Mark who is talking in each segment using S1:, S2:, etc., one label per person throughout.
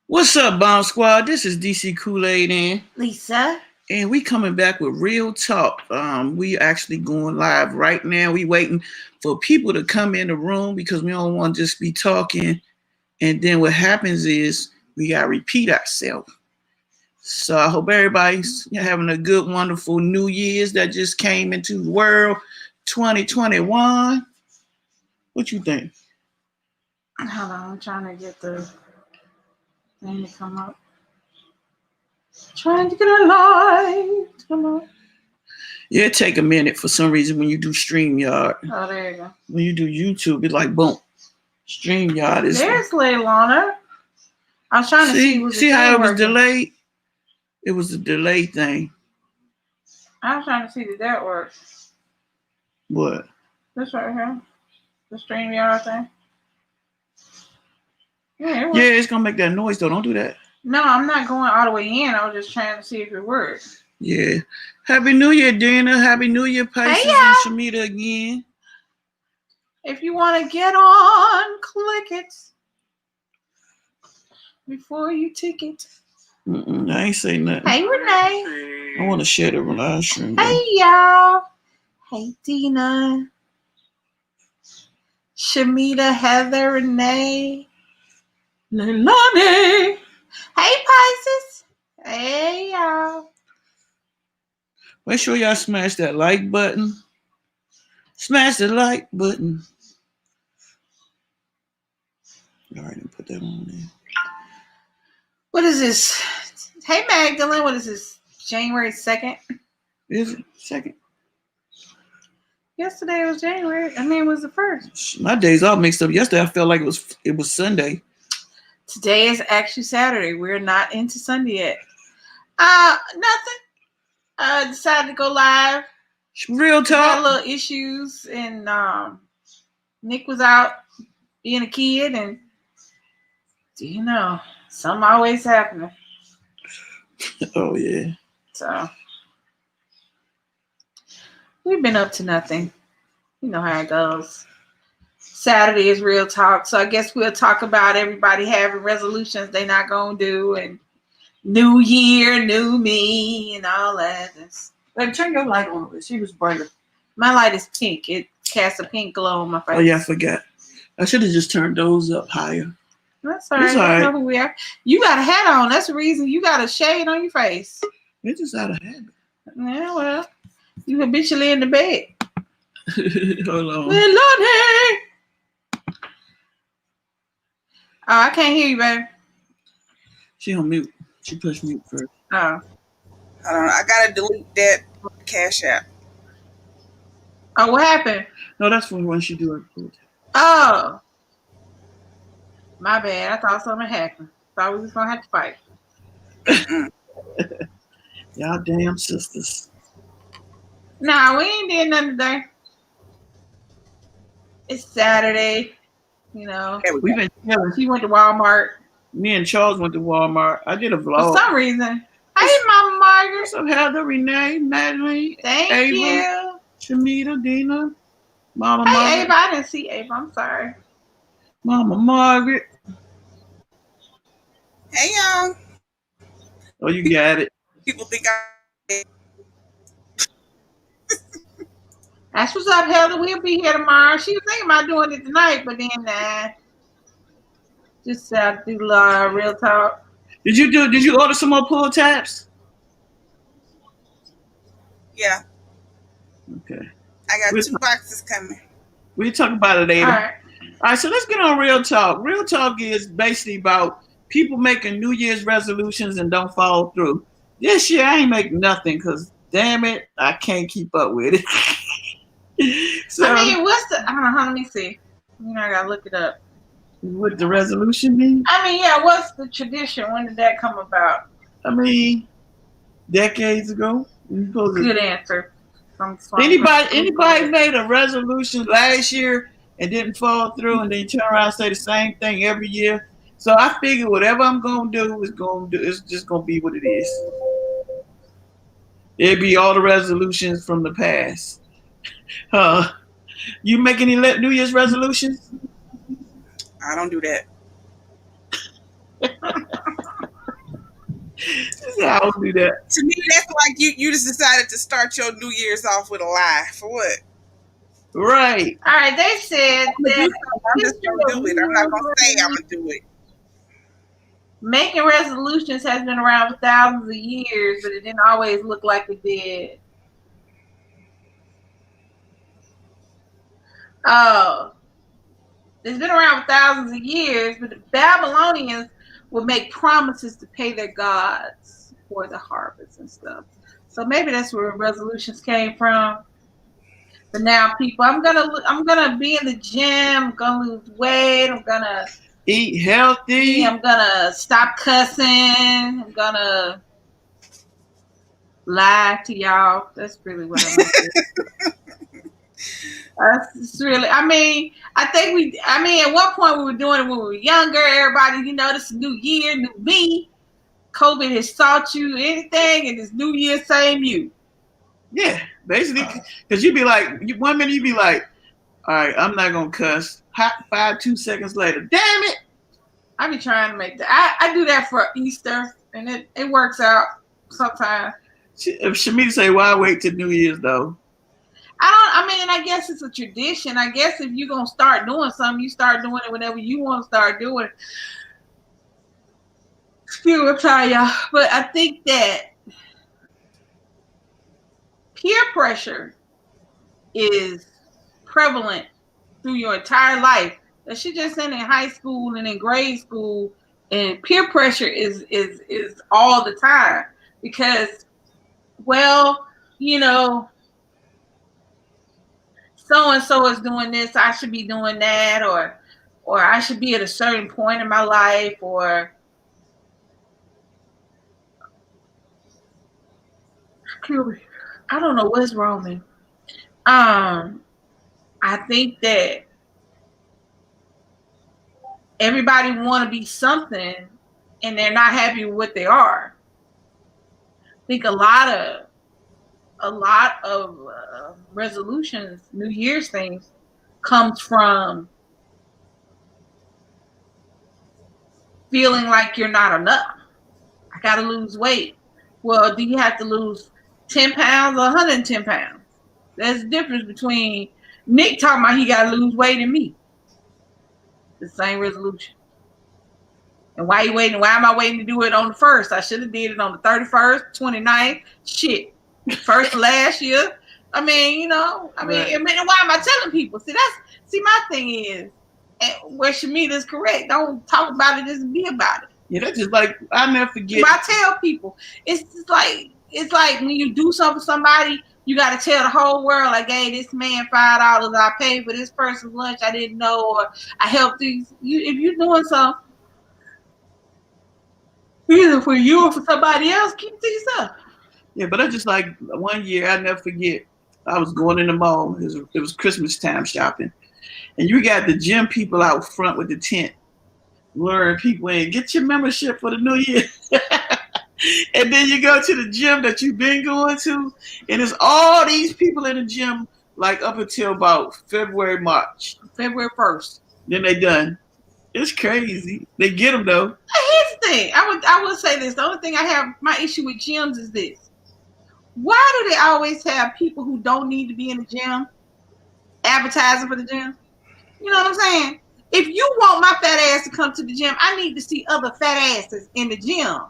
S1: What's up, Bomb Squad? This is DC Kool-Aid
S2: Lisa.
S1: and we coming back with real talk. We actually going live right now. We waiting for people to come in the room because we don't want to just be talking. And then what happens is we gotta repeat ourselves. So I hope everybody's having a good, wonderful New Year's that just came into the world, 2021. What you think?
S2: Hold on, I'm trying to get the thing to come up. Trying to get a live to come up.
S1: Yeah, it take a minute for some reason when you do StreamYard.
S2: Oh, there you go.
S1: When you do YouTube, it's like boom. StreamYard is.
S2: There's Leilana. I was trying to see.
S1: See how it was delayed? It was a delay thing.
S2: I was trying to see did that work.
S1: What?
S2: This right here. The StreamYard thing.
S1: Yeah, it's gonna make that noise though. Don't do that.
S2: No, I'm not going all the way in. I was just trying to see if it worked.
S1: Yeah. Happy New Year, Dina. Happy New Year, Pisces and Shamita again.
S2: If you want to get on, click it before you ticket.
S1: I ain't say nothing.
S2: Hey, Renee.
S1: I want to share the live stream.
S2: Hey, y'all. Hey, Dina. Shamita, Heather, Renee. Leilani. Hey, Pisces. Hey, y'all.
S1: Make sure y'all smash that like button. Smash the like button. All right, and put that on there.
S2: What is this? Hey, Magdalene. What is this? January 2nd?
S1: Is it? 2nd?
S2: Yesterday was January. I mean, it was the 1st.
S1: My days all mixed up. Yesterday I felt like it was Sunday.
S2: Today is actually Saturday. We're not into Sunday yet. Nothing. Decided to go live.
S1: Real talk.
S2: Had a little issues, and Nick was out being a kid, and you know, something always happening.
S1: Oh yeah.
S2: So we've been up to nothing. You know how it goes. Saturday is real talk, so I guess we'll talk about everybody having resolutions they not gonna do, and new year, new me, and all that.
S1: Baby, turn your light on. She was brighter.
S2: My light is pink. It casts a pink glow on my face.
S1: Oh yeah, I forgot. I should have just turned those up higher.
S2: That's all right. I know who we are. You got a hat on. That's the reason you got a shade on your face.
S1: It's just out of habit.
S2: Yeah, well, you habitually in the bed.
S1: Hold on.
S2: Leilani. Oh, I can't hear you, baby.
S1: She on mute. She pushed mute first.
S2: Oh.
S3: Hold on. I gotta delete that Cash App.
S2: Oh, what happened?
S1: No, that's when she do it.
S2: Oh. My bad. I thought something happened. Thought we was gonna have to fight.
S1: Y'all damn sisters.
S2: Nah, we ain't did nothing today. It's Saturday. You know.
S1: We've been chilling.
S2: She went to Walmart.
S1: Me and Charles went to Walmart. I did a vlog.
S2: For some reason. Hey, Mama Margaret.
S1: So Heather, Renee, Madeline,
S2: Thank
S1: Ava,
S2: you.
S1: Shamita, Dina, Mama
S2: Hey,
S1: Margaret.
S2: Ava, I didn't see Ava. I'm sorry.
S1: Mama Margaret.
S3: Hey, y'all.
S1: Oh, you got it.
S3: People think I.
S2: That's what's up, Heather. We'll be here tomorrow. She was thinking about doing it tonight, but then just do real talk.
S1: Did you order some more pull tabs?
S3: Yeah.
S1: Okay.
S3: I got 2 boxes coming.
S1: We'll talk about it later.
S2: All right,
S1: so let's get on real talk. Real talk is basically about people making New Year's resolutions and don't follow through. This year I ain't making nothing because damn it, I can't keep up with it. So,
S2: I mean, let me see. I gotta look it up.
S1: What the resolution mean?
S2: I mean, yeah, what's the tradition? When did that come about?
S1: I mean, decades ago.
S2: Good answer.
S1: Anybody made a resolution last year and didn't follow through and then turn around and say the same thing every year? So I figure whatever I'm gonna do it's just gonna be what it is. It'd be all the resolutions from the past. You make any New Year's resolutions?
S3: I don't do that.
S1: I don't do that.
S3: To me, that's like you just decided to start your New Year's off with a lie. For what?
S1: Right.
S2: All right, they said
S3: I'm gonna do
S2: that
S3: something. I'm just
S2: history
S3: gonna
S2: of
S3: do it.
S2: New
S3: I'm not
S2: Year's
S3: gonna say I'm gonna do it.
S2: making resolutions has been around for thousands of years, but it didn't always look like it did. Oh, it's been around for thousands of years, but the Babylonians would make promises to pay their gods for the harvest and stuff. So maybe that's where resolutions came from. But now, people, I'm gonna be in the gym. I'm gonna lose weight. I'm gonna
S1: Eat healthy.
S2: I'm gonna stop cussing. I'm gonna lie to y'all. That's really what I'm gonna do. That's really. I mean, at one point we were doing it when we were younger. Everybody, this is new year, new me. COVID has taught you anything, and it's new year, same you.
S1: Yeah, basically, because you'd be like, 1 minute you'd be like, all right, I'm not gonna cuss. Hot 2 seconds later, damn it.
S2: I be trying to make that. I do that for Easter, and it works out sometimes.
S1: If Shamita say, why wait till New Year's though?
S2: I guess it's a tradition. I guess if you're gonna start doing something, you start doing it whenever you want to start doing it. Excuse me, I'm sorry, y'all. But I think that peer pressure is prevalent through your entire life. That she just in high school and in grade school, and peer pressure is all the time because, well, so and so is doing this, I should be doing that, or I should be at a certain point in my life, or I don't know what's wrong with me. I think that everybody want to be something and they're not happy with what they are. I think a lot of resolutions, New Year's things, comes from feeling like you're not enough. I got to lose weight. Well, do you have to lose 10 pounds or 110 pounds? There's a difference between Nick talking about he got to lose weight and me. The same resolution. And why you waiting? Why am I waiting to do it on the 1st? I should have did it on the 31st, 29th. Shit. First of last year. Right. Why am I telling people? See, my thing is, where Shamita's correct. Don't talk about it, just be about it.
S1: Yeah, that's just like, I never forget.
S2: I tell people, it's like when you do something for somebody, you got to tell the whole world, like, hey, this man $5, I paid for this person's lunch, I didn't know, or I helped these. If you're doing something, either for you or for somebody else, keep it to yourself.
S1: Yeah, but I just like 1 year, I never forget. I was going in the mall. It was Christmas time shopping, and you got the gym people out front with the tent, luring people in. Get your membership for the new year. And then you go to the gym that you've been going to, and it's all these people in the gym, like up until about February 1st. Then they done. It's crazy. They get them though.
S2: Here's the thing. I would say this. The only thing I have my issue with gyms is this. Why do they always have people who don't need to be in the gym advertising for the gym? You know what I'm saying? If you want my fat ass to come to the gym, I need to see other fat asses in the gym.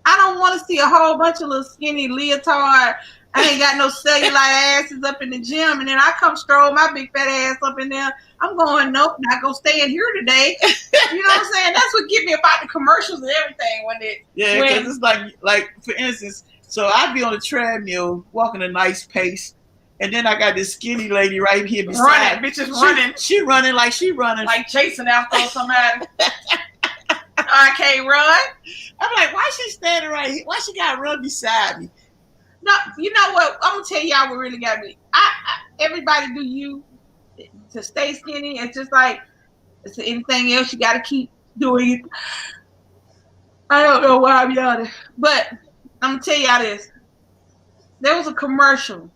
S2: I don't want to see a whole bunch of little skinny leotard. I ain't got no cellulite asses up in the gym, and then I come stroll my big fat ass up in there. I'm going, nope, not gonna stay in here today. You know what I'm saying? That's what get me about the commercials and everything.
S1: Because it's like for instance, so I'd be on the treadmill walking a nice pace, and then I got this skinny lady right here beside
S2: me. Bitches running.
S1: She running like she running.
S2: Like chasing after somebody. I can't run.
S1: I'm like, why she standing right here? Why she gotta run beside me?
S2: No, you know what? I'm gonna tell y'all what really got me. Everybody do you to stay skinny. It's just like it's anything else. You got to keep doing it. I don't know why I'm yawning, but I'm gonna tell y'all this. There was a commercial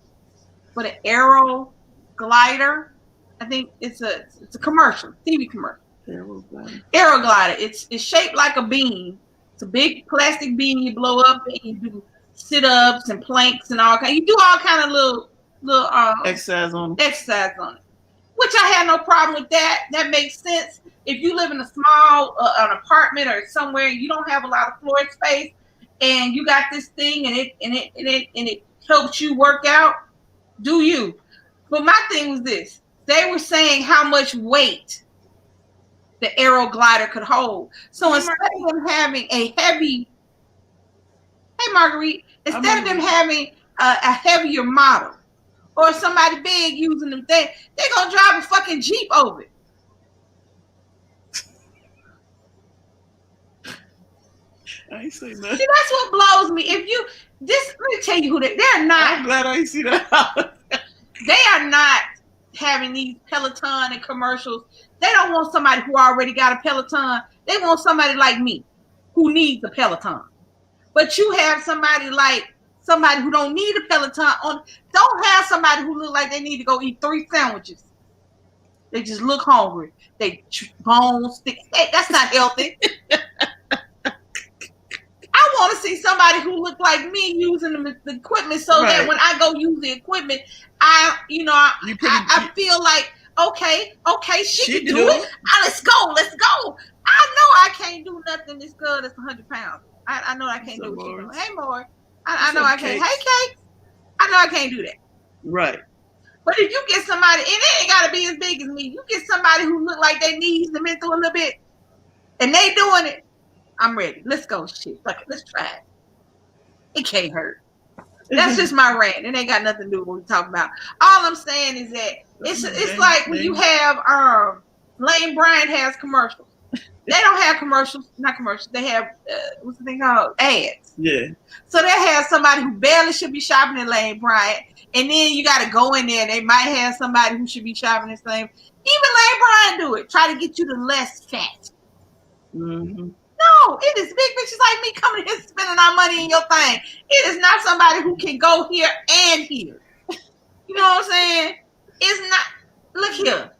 S2: for the Aero glider. I think it's a commercial, TV commercial. Aero glider. It's shaped like a bean. It's It's a big plastic bean you blow up and you do sit-ups and planks and all kind. You do all kind of little
S1: exercise on.
S2: Exercise on it. Which I had no problem with that. That makes sense. If you live in a small an apartment or somewhere, you don't have a lot of floor space, and you got this thing, and it helps you work out. Do you? But my thing was this: they were saying how much weight the Aero glider could hold. So instead of them having a heavy, hey Marguerite, instead of them having a heavier model or somebody big using them things, they're gonna drive a fucking Jeep over it.
S1: I ain't saying nothing.
S2: See, that's what blows me. Let me tell you who they're not.
S1: I'm glad I ain't see that.
S2: They are not having these Peloton and commercials. They don't want somebody who already got a Peloton. They want somebody like me who needs a Peloton. But you have somebody who don't need a Peloton don't have somebody who look like they need to go eat 3 sandwiches. They just look hungry. They bones stick. That's not healthy. I want to see somebody who look like me using the equipment so that when I go use the equipment, I feel like, okay, she can do it. Let's go. I know I can't do nothing this girl that's 100 pounds. I know I can't do what she's doing. Hey, Maury. I know I can't. Hey, Kate. I know I can't do that.
S1: Right.
S2: But if you get somebody, and it ain't got to be as big as me, you get somebody who look like they needs them into a little bit, and they doing it, I'm ready. Let's go. Shit. Fuck it. Let's try it. It can't hurt. That's just my rant. It ain't got nothing to do with what we're talking about. All I'm saying is that it's like when you have Lane Bryant has commercials. They don't have commercials, not commercials. They have what's the thing called? Ads.
S1: Yeah.
S2: So they have somebody who barely should be shopping at Lane Bryant, and then you got to go in there. And they might have somebody who should be shopping the same. Even Lane Bryant do it. Try to get you to less fat.
S1: Mm-hmm.
S2: No, it is big bitches like me coming here spending our money in your thing. It is not somebody who can go here and here. You know what I'm saying? It's not. Look here.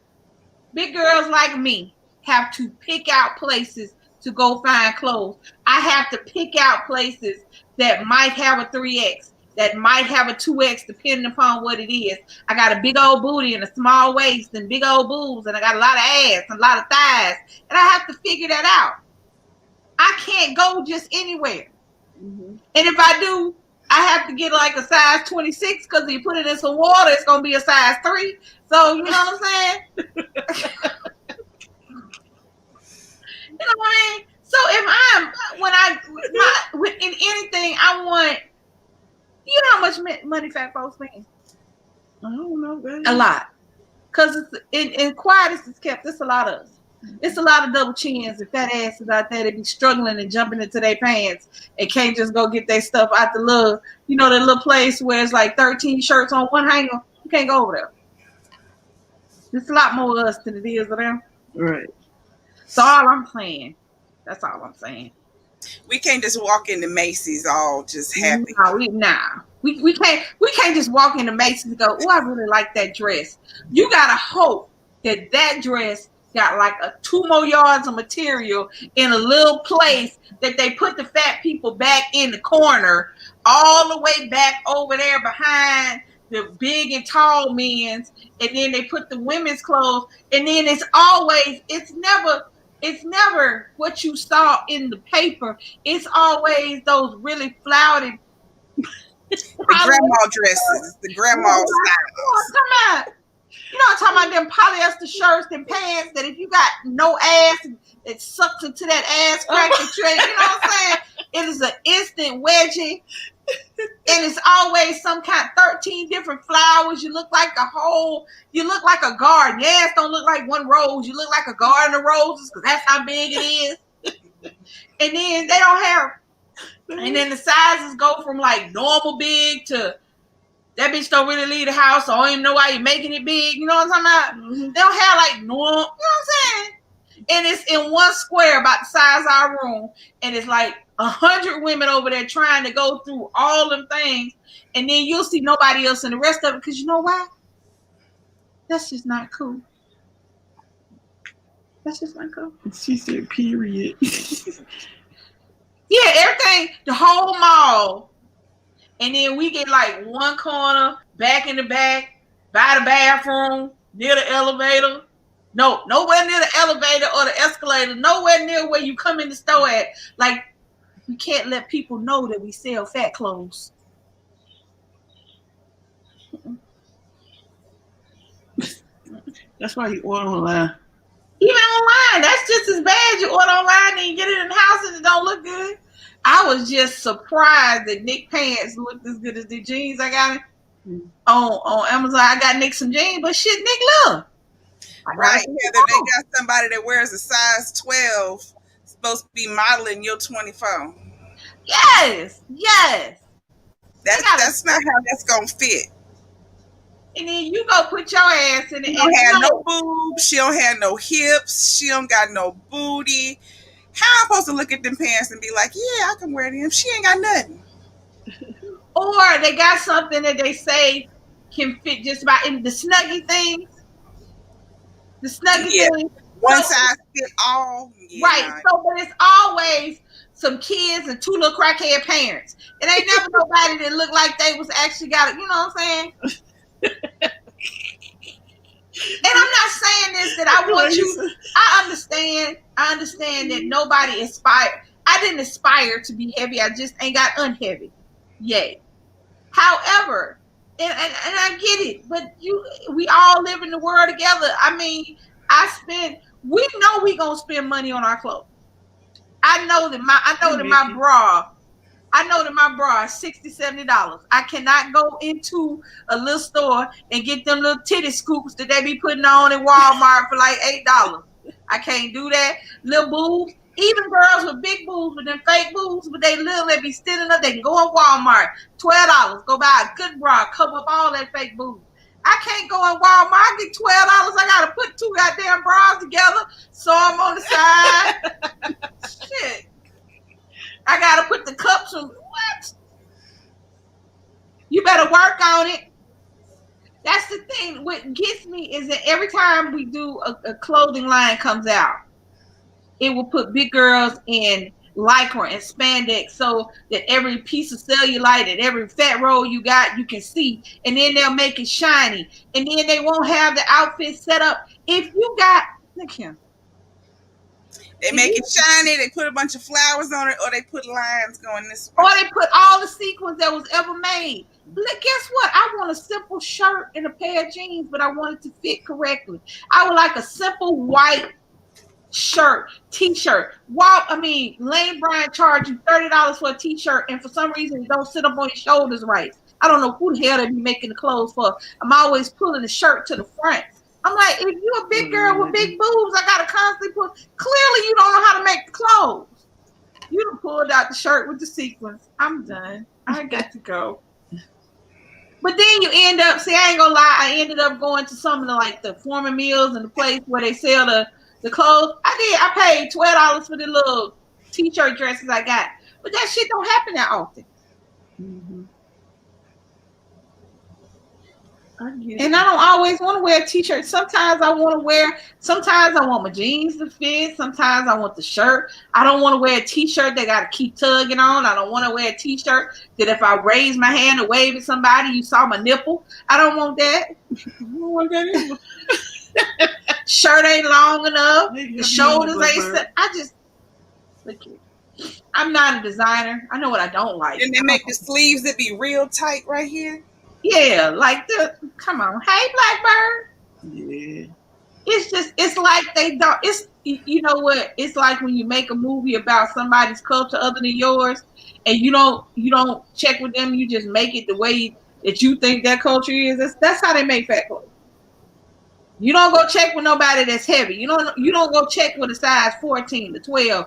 S2: Big girls like me have to pick out places to go find clothes. I have to pick out places that might have a 3X, that might have a 2X, depending upon what it is. I got a big old booty and a small waist and big old boobs, and I got a lot of ass and a lot of thighs, and I have to figure that out. I can't go just anywhere. Mm-hmm. And if I do, I have to get like a size 26 because if you put it in some water, it's going to be a size 3. So, you know what I'm saying? You know what I mean? So if in anything, I want, you know how much money fat folks spend?
S1: I don't know, baby.
S2: A lot. Because in quietest is kept, it's a lot of us. It's a lot of double chins and fat asses out there that be struggling and jumping into their pants and can't just go get their stuff out the little, the little place where it's like 13 shirts on one hanger. You can't go over there. It's a lot more of us than it is of them.
S1: Right.
S2: So all I'm saying, that's all I'm saying.
S3: We can't just walk into Macy's all just happy.
S2: We can't just walk into Macy's and go, oh, I really like that dress. You gotta hope that dress got like 2 more yards of material in a little place that they put the fat people back in the corner, all the way back over there behind the big and tall men's, and then they put the women's clothes, and then it's never what you saw in the paper. It's always those really flouted
S3: grandma dresses, the grandma styles.
S2: You know, I'm talking about them polyester shirts and pants that if you got no ass, it sucks into that ass crack that you ain't, you know what I'm saying? It is an instant wedgie. And it's always some kind of 13 different flowers. You look like a garden. Your ass don't look like one rose. You look like a garden of roses because that's how big it is. And then they don't have, and then the sizes go from like normal big to that bitch don't really leave the house, so I don't even know why you're making it big. You know what I'm talking about? Mm-hmm. They don't have like normal, you know what I'm saying? And it's in one square about the size of our room. And it's like 100 women over there trying to go through all them things. And then you'll see nobody else in the rest of it. Because you know why? That's just not cool. That's just not cool.
S1: She said, period.
S2: Yeah, Yeah, everything, the whole mall. And then we get like one corner, back in the back, by the bathroom, near the elevator. No, nowhere near the elevator or the escalator. Nowhere near where you come in the store at. Like, we can't let people know that we sell fat clothes.
S1: That's why you order online.
S2: Even online, that's just as bad. You order online and you get it in the house and it don't look good. I was just surprised that Nick pants looked as good as the jeans I got on Amazon. I got Nick some jeans, but shit, Nick, look.
S3: Right, Heather, they got somebody that wears a size 12 supposed to be modeling your 24.
S2: Yes.
S3: That's not how that's gonna fit.
S2: And then you go put your ass in it.
S3: She don't have no boobs. She don't have no hips. She don't got no booty. How I'm supposed to look at them pants and be like, yeah, I can wear them. She ain't got nothing.
S2: Or they got something that they say can fit just about in the snuggie things. The snuggie things.
S3: One size fit all.
S2: Yeah, right. So, but it's always some kids and two little crackhead parents. It ain't never nobody that look like they was actually got it. You know what I'm saying? And I'm not saying this that I want you. I understand that nobody aspired. I didn't aspire to be heavy. I just ain't got unheavy. Yay. However, and I get it, but we all live in the world together. I mean, we know we gonna spend money on our clothes. I know that my bra is $60, $70. I cannot go into a little store and get them little titty scoops that they be putting on in Walmart for like $8. I can't do that. Little boobs, even girls with big boobs, with them fake boobs, but they little, they be standing up, they can go in Walmart, $12, go buy a good bra, cover up all that fake boobs. I can't go in Walmart, I get $12. I gotta put two goddamn bras together, sew them on the side. Shit. I gotta put the cups on. What? You better work on it. That's the thing. What gets me is that every time we do a clothing line comes out, it will put big girls in lycra and spandex so that every piece of cellulite and every fat roll you got, you can see. And then they'll make it shiny. And then they won't have the outfit set up. If you got, look here.
S3: They make it shiny, they put a bunch of flowers on it, or they put lines going this way.
S2: Or they put all the sequins that was ever made. But guess what? I want a simple shirt and a pair of jeans, but I want it to fit correctly. I would like a simple white shirt, t-shirt. Lane Bryant charged you $30 for a t-shirt, and for some reason it don't sit up on your shoulders right. I don't know who the hell they be making the clothes for. I'm always pulling the shirt to the front. I'm like, if you're a big girl with big boobs, I gotta constantly pull. Clearly, you don't know how to make the clothes. You done pulled out the shirt with the sequins. I'm done. I got to go. But then you end up, I ain't gonna lie, I ended up going to some of the Foreman Mills and the place where they sell the clothes. I paid $12 for the little t-shirt dresses I got. But that shit don't happen that often. Mm-hmm. And I don't always want to wear a t-shirt. Sometimes I want my jeans to fit. Sometimes I want the shirt. I don't want to wear a t-shirt that got to keep tugging on. I don't want to wear a t-shirt that if I raise my hand and wave at somebody, you saw my nipple. I don't want that. I don't want that either. Shirt ain't long enough. The shoulders ain't set. I'm not a designer. I know what I don't like.
S3: And they make the sleeves that be real tight right here.
S2: Yeah, come on. Hey, Blackbird.
S1: Yeah.
S2: It's like they don't, you know what? It's like when you make a movie about somebody's culture other than yours, and you don't check with them, you just make it the way that you think that culture is. That's how they make fat clothes. You don't go check with nobody that's heavy. You don't go check with a size 14, the 12,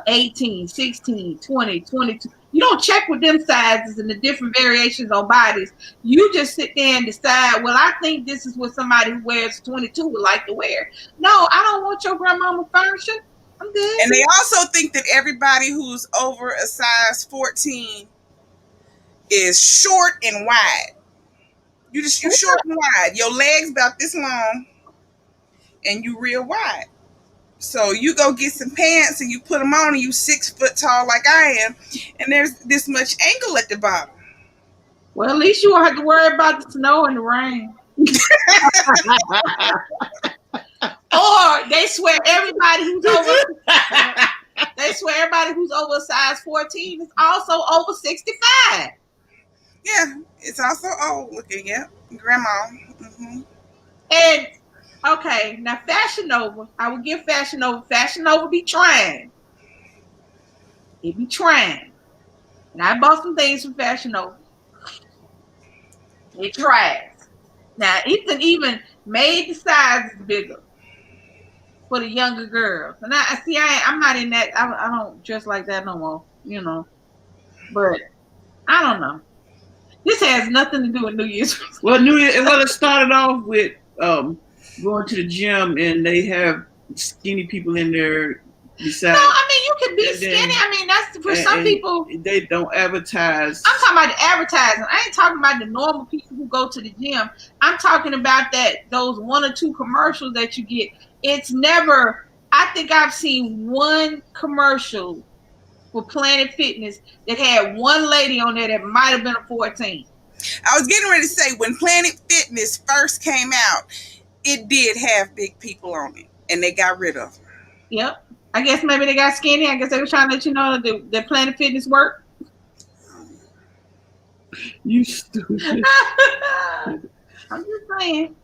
S2: 18, 16, 20, 22. You don't check with them sizes and the different variations on bodies. You just sit there and decide, well, I think this is what somebody who wears 22 would like to wear. No, I don't want your grandmama furniture. I'm good.
S3: And they also think that everybody who's over a size 14 is short and wide. You short and wide. Your legs about this long and you real wide. So you go get some pants and you put them on and you 6 foot tall like I am, and there's this much ankle at the bottom.
S2: Well, at least you won't have to worry about the snow and the rain. Or they swear everybody who's over size 14 is also over 65.
S3: Yeah, it's also old looking. Yep, grandma. Mm-hmm.
S2: And okay, now Fashion Nova, I will give Fashion Nova. Fashion Nova be trying. It be trying. And I bought some things from Fashion Nova. It tries. Now Ethan even made the sizes bigger for the younger girls. And I'm not in that. I don't dress like that no more, you know. But I don't know. This has nothing to do with New Year's.
S1: Well, it started off with going to the gym and they have skinny people in there. Besides,
S2: no, I mean you can be skinny. I mean that's for some people.
S1: They don't advertise.
S2: I'm talking about the advertising. I ain't talking about the normal people who go to the gym. I'm talking about those 1 or 2 commercials that you get. It's never. I think I've seen one commercial for Planet Fitness that had one lady on there that might have been a 14.
S3: I was getting ready to say, when Planet Fitness first came out, it did have big people on it, and they got rid of them.
S2: Yep. I guess maybe they got skinny. I guess they were trying to let you know that Planet Fitness worked.
S1: You stupid.
S2: I'm just saying.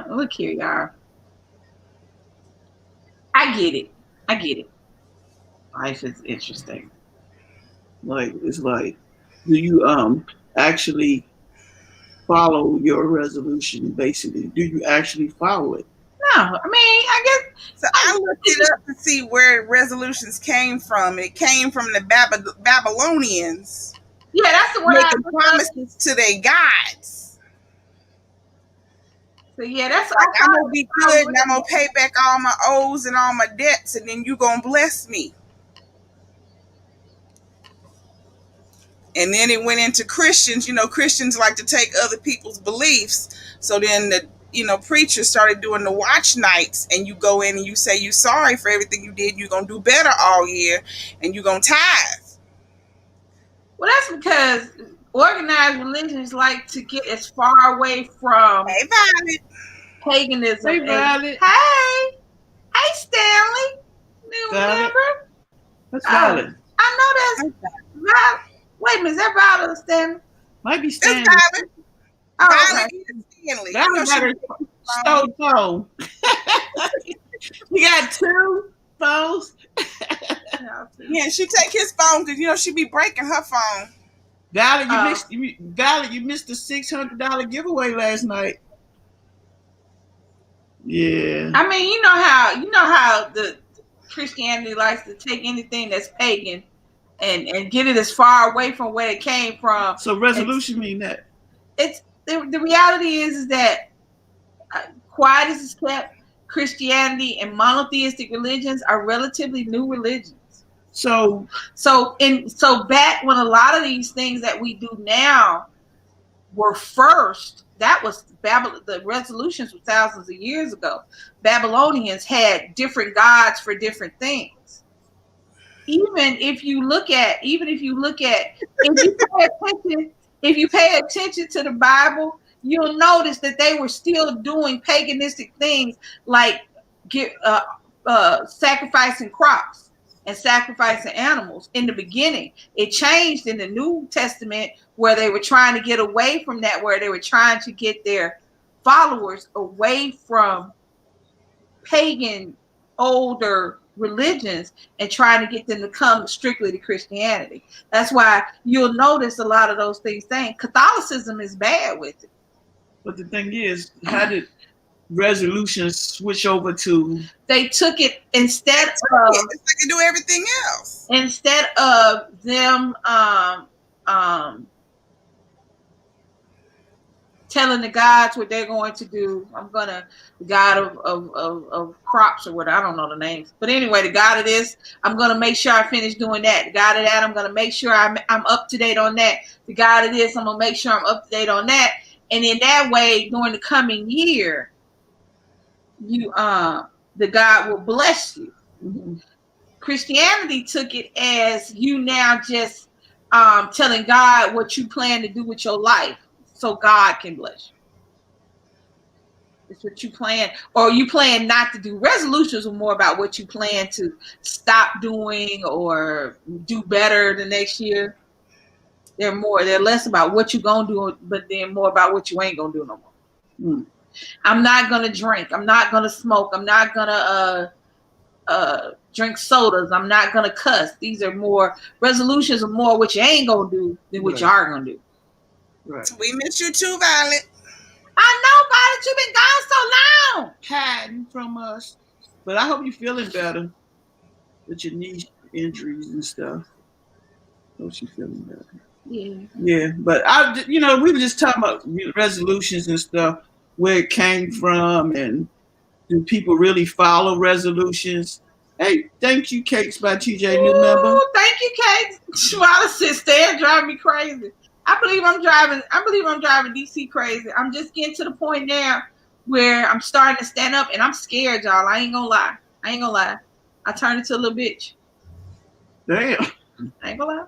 S2: Look here, y'all. I get it. Life is interesting.
S1: Like, it's like, do you actually follow your resolution? Basically, do you actually follow it?
S2: No, I mean, I guess.
S3: So I looked it up to see where resolutions came from. It came from the Babylonians.
S2: Yeah, that's the one.
S3: Making promises to their gods.
S2: So yeah, that's
S3: like I'm gonna be good and I'm gonna pay back all my O's and all my debts, and then you gonna bless me. And then it went into Christians. You know, Christians like to take other people's beliefs. So then the preachers started doing the watch nights, and you go in and you say you're sorry for everything you did. You're going to do better all year, and you're going to tithe.
S2: Well, that's because organized religions like to get as far away from paganism.
S1: Hey, Violet.
S2: Hey, Stanley. New member.
S1: That's Violet.
S2: I know that's Violet. Wait a minute, is that Violet or Stanley?
S1: Might be Stanley.
S3: Violet is Stanley.
S1: Violet phone. You got 2 phones.
S3: Yeah, she take his phone because she be breaking her phone.
S1: Violet, you missed the $600 giveaway last night. Yeah.
S2: I mean, you know how the Christianity likes to take anything that's pagan and get it as far away from where it came from.
S1: So resolution mean that?
S2: It's the reality is that quiet as it's kept, Christianity and monotheistic religions are relatively new religions. So back when a lot of these things that we do now were first, that was the resolutions were thousands of years ago. Babylonians had different gods for different things. If you pay attention to the Bible, you'll notice that they were still doing paganistic things like sacrificing crops and sacrificing animals in the beginning. It changed in the New Testament where they were trying to get away from that, where they were trying to get their followers away from pagan older religions and trying to get them to come strictly to Christianity. That's why you'll notice a lot of those things saying Catholicism is bad with it.
S1: But the thing is, how did resolutions switch over to?
S2: They took it instead of
S3: it's like they do everything else.
S2: Instead of them telling the gods what they're going to do. The god of crops or what, I don't know the names. But anyway, the god of this, I'm going to make sure I finish doing that. The god of that, I'm going to make sure I'm up to date on that. The god of this, I'm going to make sure I'm up to date on that. And in that way, during the coming year, the God will bless you.
S1: Mm-hmm.
S2: Christianity took it as you now just telling God what you plan to do with your life so God can bless you. It's what you plan, or you plan not to do. Resolutions are more about what you plan to stop doing or do better the next year. They're less about what you're gonna do, but then more about what you ain't gonna do no more.
S1: Mm.
S2: I'm not gonna drink. I'm not gonna smoke. I'm not gonna drink sodas. I'm not gonna cuss. These are more resolutions, are more what you ain't gonna do than what you are gonna do.
S1: Right.
S3: We miss you too, Violet.
S2: I know, Violet, you've been gone so long.
S1: Hiding from us. But I hope you're feeling better with your knee injuries and stuff. Hope you're feeling better.
S2: Yeah.
S1: Yeah, but we were just talking about resolutions and stuff, where it came from, and do people really follow resolutions? Hey, thank you, Cakes by TJ, new member.
S2: Ooh, thank you, Kate. Schwala sits there driving me crazy. I believe I'm driving DC crazy. I'm just getting to the point now where I'm starting to stand up, and I'm scared, y'all. I ain't gonna lie. I turned into a little bitch.
S1: Damn.
S2: I ain't gonna lie.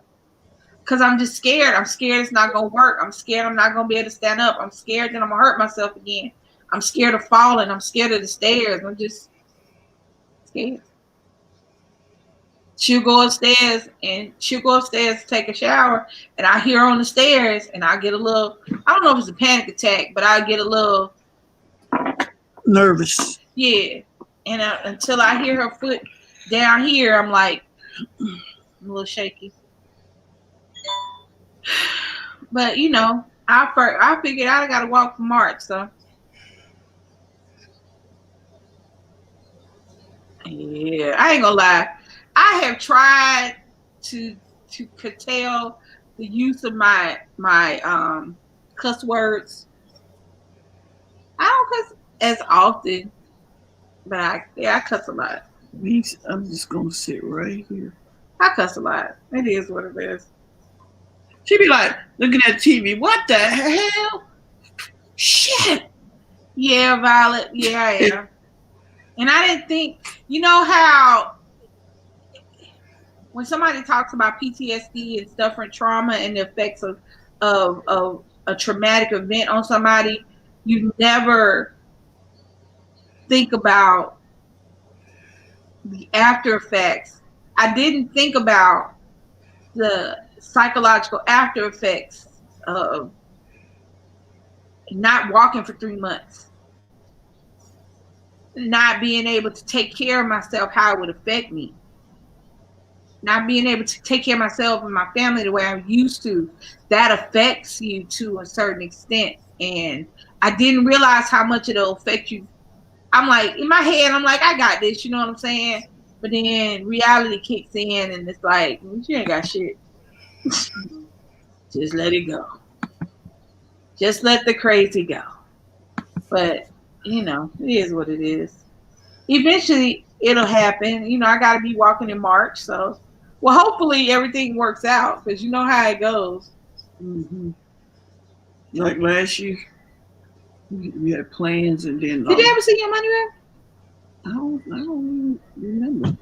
S2: Because I'm just scared. I'm scared it's not gonna work. I'm scared I'm not gonna be able to stand up. I'm scared that I'm gonna hurt myself again. I'm scared of falling. I'm scared of the stairs. I'm just scared. She'll go upstairs to take a shower, and I hear her on the stairs, and I get a little, I don't know if it's a panic attack, but I get a little
S1: nervous.
S2: Yeah. And until I hear her foot down here, I'm like, I'm a little shaky. But I figured out I got to walk for March, so. Yeah, I ain't gonna lie. I have tried to curtail the use of my cuss words. I don't cuss as often, but I cuss a lot.
S1: I'm just gonna sit right here.
S2: I cuss a lot. It is what it is.
S1: She be like looking at TV. What the hell? Shit.
S2: Yeah, Violet. Yeah, I am. And I didn't think, how when somebody talks about PTSD and suffering trauma and the effects of a traumatic event on somebody, you never think about the after effects. I didn't think about the psychological after effects of not walking for 3 months, not being able to take care of myself, how it would affect me, not being able to take care of myself and my family the way I used to. That affects you to a certain extent. And I didn't realize how much it'll affect you. I'm like, in my head, I'm like, I got this, you know what I'm saying? But then reality kicks in, and it's like, you ain't got shit. Just let it go. Just let the crazy go. But, it is what it is. Eventually, it'll happen. I got to be walking in March. So, well, hopefully everything works out, because you know how it goes.
S1: Mm-hmm. Like last year, we had plans, and then...
S2: Did you ever see your money back?
S1: I don't remember.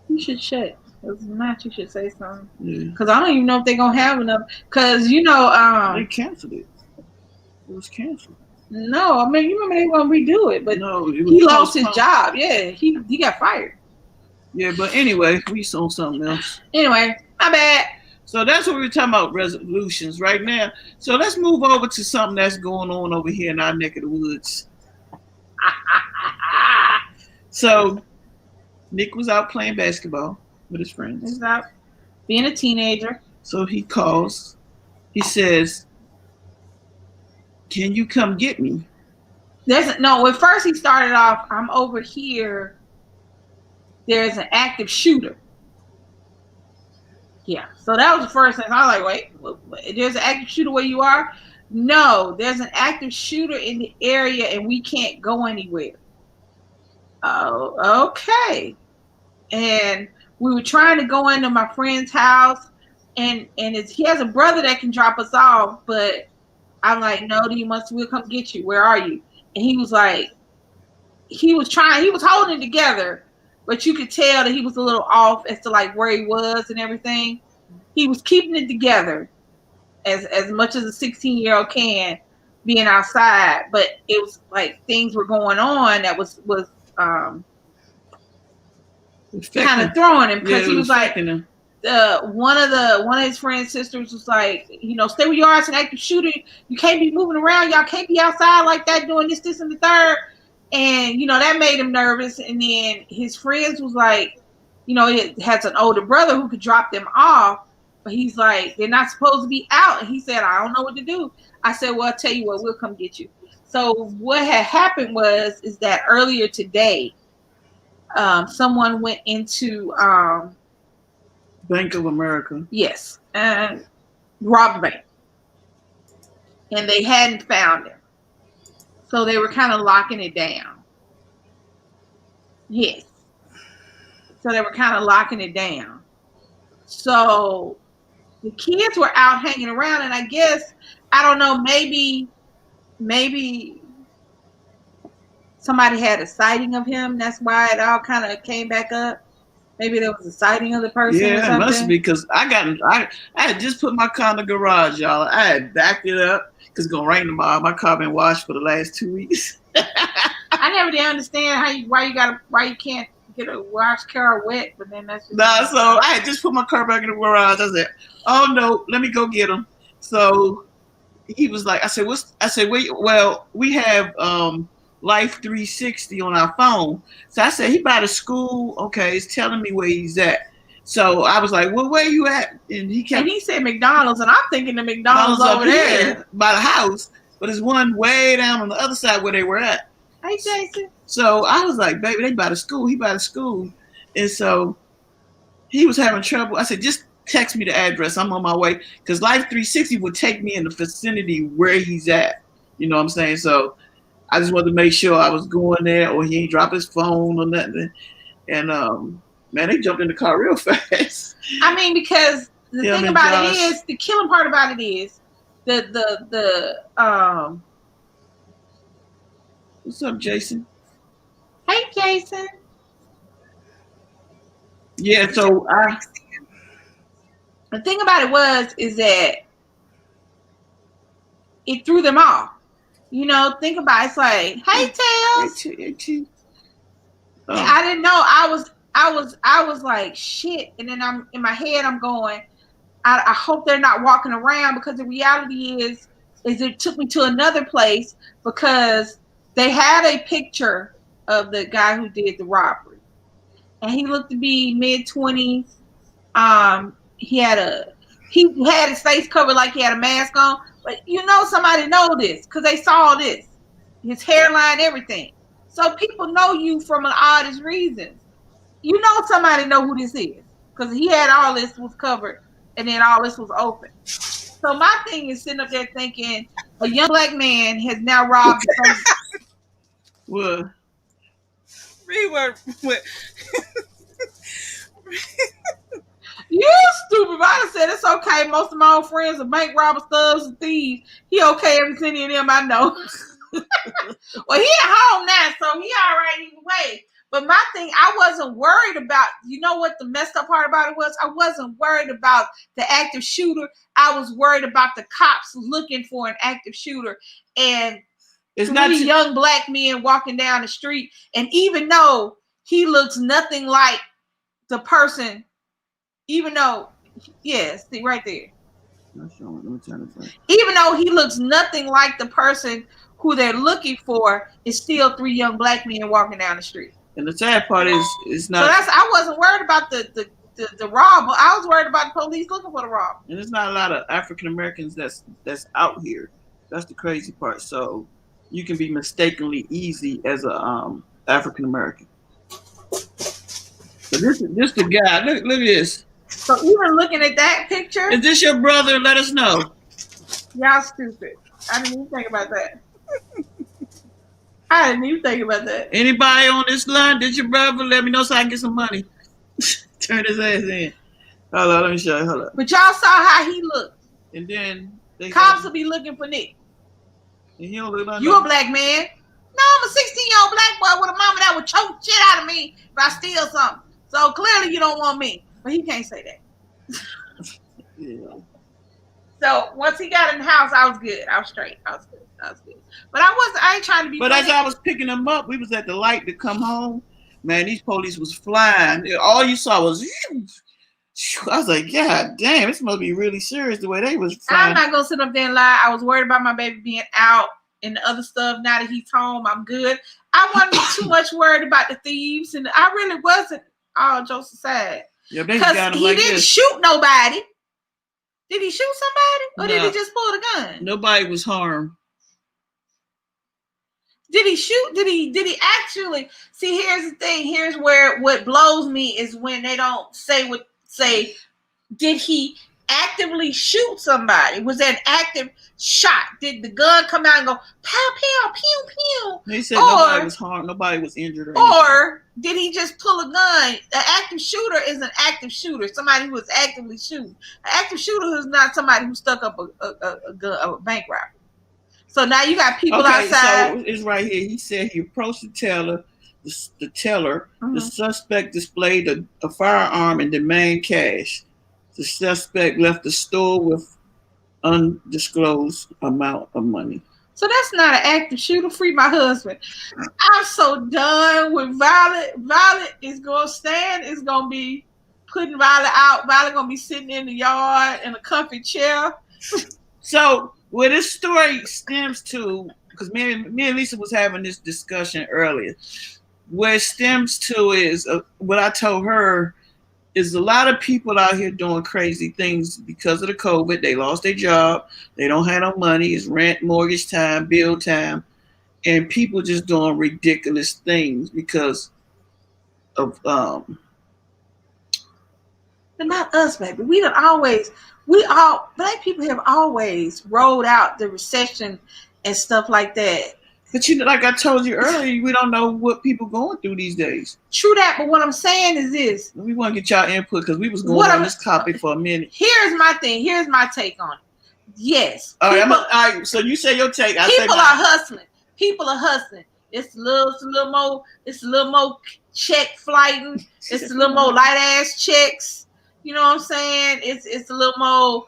S2: You should check. If not, you should say something.
S1: Yeah.
S2: Because I don't even know if they're going to have enough. Because,
S1: they canceled it. It was canceled.
S2: No, I mean, you remember they were going to redo it, but
S1: no,
S2: he lost his job. Yeah, he got fired.
S1: Yeah, but anyway, we saw something else.
S2: Anyway, my bad.
S1: So that's what we're talking about, resolutions right now. So let's move over to something that's going on over here in our neck of the woods. So Nick was out playing basketball with his friends.
S2: He's out being a teenager.
S1: So he calls. He says, "Can you come get me?"
S2: At first he started off, I'm over here. There's an active shooter. Yeah. So that was the first thing. I was like, wait, there's an active shooter where you are? No, there's an active shooter in the area and we can't go anywhere. Oh, okay. And we were trying to go into my friend's house, and he has a brother that can drop us off, but I'm like, no, we'll come get you. Where are you? And he was like, he was holding it together, but you could tell that he was a little off as to like where he was and everything. He was keeping it together as much as a 16-year-old can, being outside, but it was like things were going on that was kind of throwing him, because he was like, one of his friend's sisters was like, stay where you are. It's an active shooter. You can't be moving around. Y'all can't be outside like that doing this, and the third. And that made him nervous. And then his friends was like, he has an older brother who could drop them off, but he's like, they're not supposed to be out. And he said, I don't know what to do. I said, well, I'll tell you what, we'll come get you. So what had happened is that earlier today, someone went into
S1: Bank of America.
S2: Yes, and robbed the bank, and they hadn't found him, so they were kind of locking it down. Yes, so they were kind of locking it down. So the kids were out hanging around, and I guess, I don't know, maybe somebody had a sighting of him. That's why it all kind of came back up. Maybe there was a sighting of the person.
S1: Yeah,
S2: or something.
S1: It must be, because I had just put my car in the garage, y'all. I had backed it up because it's gonna rain tomorrow. My car been washed for the last 2 weeks.
S2: I never did understand why you can't get a washed car wet, but then that's just
S1: so I had just put my car back in the garage. I said, oh no, let me go get him. So he was like, I said, wait, well, we have Life 360 on our phone. So I said, he by the school. Okay, it's telling me where he's at. So I was like, well, where you at? And he
S2: said McDonald's, and I'm thinking the McDonald's over there
S1: by the house, but there's one way down on the other side where they were at.
S2: Hey, Jason.
S1: So I was like, baby, they by the school. He by the school. And so he was having trouble. I said, just text me the address. I'm on my way. Because Life 360 would take me in the vicinity where he's at. You know what I'm saying? So I just wanted to make sure I was going there, or he ain't drop his phone or nothing. And man, they jumped in the car real fast.
S2: I mean, because the thing about it is, the killing part about it is the
S1: What's up, Jason?
S2: Hey, Jason.
S1: Yeah, so
S2: the thing about it is that it threw them off. Think about it. It's like, hey, Tails. I didn't know. I was like, shit. And then I'm in my head, I'm going, I hope they're not walking around, because the reality is it took me to another place, because they had a picture of the guy who did the robbery, and he looked to be mid-20s. He had his face covered like he had a mask on, but somebody know this because they saw this, his hairline, everything. So people know you from an oddest reasons. Somebody know who this is, because he had all this was covered, and then all this was open. So my thing is sitting up there thinking, a young black man has now robbed.
S1: What?
S2: You stupid. I done said it's okay. Most of my own friends are bank robbers, thugs, and thieves. He okay every single of them I know. Well, he at home now, so he all right either way. But my thing, I wasn't worried about, what the messed up part about it was? I wasn't worried about the active shooter. I was worried about the cops looking for an active shooter. And it's not young black men walking down the street. And even though he looks nothing like the person, even though, see right there. Even though he looks nothing like the person who they're looking for, it's still 3 young black men walking down the street.
S1: And the sad part is, it's not.
S2: So I wasn't worried about the robber. I was worried about the police looking for the robber.
S1: And there's not a lot of African Americans that's out here. That's the crazy part. So you can be mistakenly easy as a African American. So this the guy. Look at this.
S2: So even looking at that picture,
S1: is this your brother? Let us know.
S2: Y'all stupid. I didn't even think about that. I didn't even think about that.
S1: Anybody on this line? Did your brother? Let me know so I can get some money. Turn his ass in. Hold on, let me show you. Hold up.
S2: But y'all saw how he looked.
S1: And then
S2: cops will be looking for Nick.
S1: And he don't look like
S2: you a black man? No, I'm a 16-year-old black boy with a mama that would choke shit out of me if I steal something. So clearly you don't want me. But he can't say that.
S1: Yeah.
S2: So once he got in the house, I was good. I was straight. I was good. But I ain't trying to be
S1: But
S2: funny.
S1: as I was picking him up, we was at the light to come home. Man, these police was flying. All you saw was, I was like, God damn, this must be really serious the way they was flying.
S2: I'm not gonna sit up there and lie. I was worried about my baby being out and the other stuff. Now that he's home, I'm good. I wasn't too much worried about the thieves, and I really wasn't. All jokes aside,
S1: Yeah,
S2: because he didn't shoot nobody. Did he shoot somebody, or did he just pull the gun?
S1: Nobody was harmed.
S2: Did he shoot? Did he actually see? Here's the thing. Here's where what blows me is when they don't say did he actively shoot somebody? Was that an active shot? Did the gun come out and go pow pow pew pew?
S1: They said nobody was harmed, nobody was injured,
S2: or did he just pull a gun? An active shooter is an active shooter, somebody who is actively shooting. An active shooter is not somebody who stuck up a gun, a bank robbery. So now you got people outside.
S1: So it's right here. He said he approached the teller. The suspect displayed a firearm and demanded cash. The suspect left the store with undisclosed amount of money.
S2: So that's not an active shooter. Free my husband. I'm so done with Violet. Violet is going to stand. It's going to be putting Violet out. Violet going to be sitting in the yard in a comfy chair.
S1: So where this story stems to, because me and Lisa was having this discussion earlier, where it stems to is what I told her is a lot of people out here doing crazy things because of the COVID. They lost their job. They don't have no money. It's rent, mortgage time, bill time. And people just doing ridiculous things because of
S2: But not us, baby. Black people have always rolled out the recession and stuff like that.
S1: But like I told you earlier, we don't know what people going through these days.
S2: True that, but what I'm saying is this.
S1: We want to get y'all input because we was going on this topic for a minute.
S2: Here's my thing. Here's my take on it. Yes.
S1: All right, so you say your take.
S2: People are hustling. People are hustling. It's a little more check flighting. It's a little more light ass checks. You know what I'm saying? It's a little more,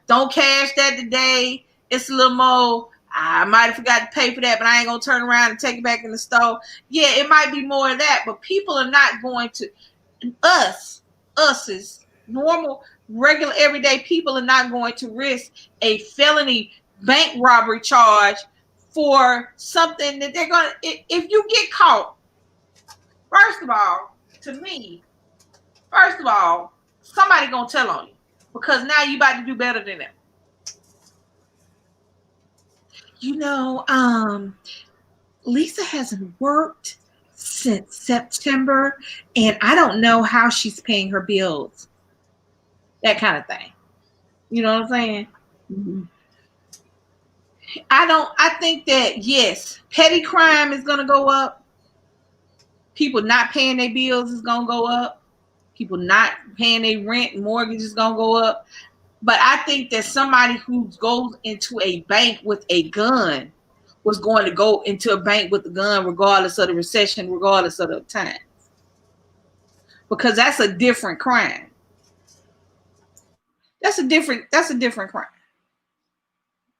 S2: don't cash that today. It's a little more, I might have forgot to pay for that, but I ain't going to turn around and take it back in the store. Yeah, it might be more of that, but people are not going to, us as normal, regular, everyday people are not going to risk a felony bank robbery charge for something that they're going to, if you get caught, first of all, somebody going to tell on you because now you about to do better than them. Lisa hasn't worked since September, and I don't know how she's paying her bills. That kind of thing. You know what I'm saying?
S1: Mm-hmm.
S2: I think that, yes, petty crime is going to go up. People not paying their bills is going to go up. People not paying their rent and mortgage is going to go up. But I think that somebody who goes into a bank with a gun was going to go into a bank with a gun regardless of the recession, regardless of the time. Because that's a different crime. That's a different crime.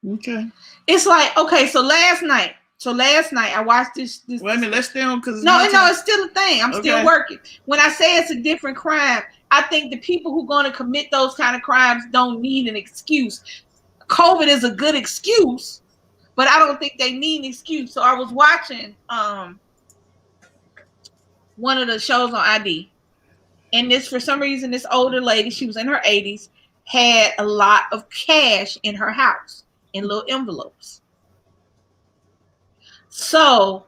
S1: Okay.
S2: It's like, okay, so last night I watched this.
S1: Wait a minute, let's stay on because
S2: it's still a thing. I'm still working. When I say it's a different crime, I think the people who are going to commit those kind of crimes don't need an excuse. COVID is a good excuse, but I don't think they need an excuse. So I was watching one of the shows on ID, and for some reason, this older lady, she was in her 80s, had a lot of cash in her house in little envelopes. So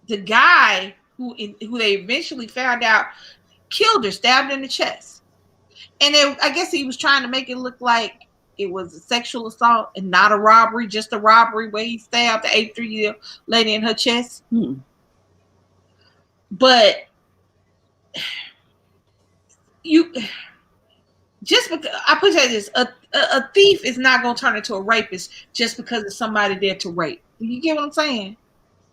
S2: the guy who they eventually found out killed her, stabbed her in the chest. And I guess he was trying to make it look like it was a sexual assault and not a robbery, just a robbery where he stabbed the 83-year-old lady in her chest. But just because I put it like this, a thief is not going to turn into a rapist just because there's somebody there to rape. You get what I'm saying?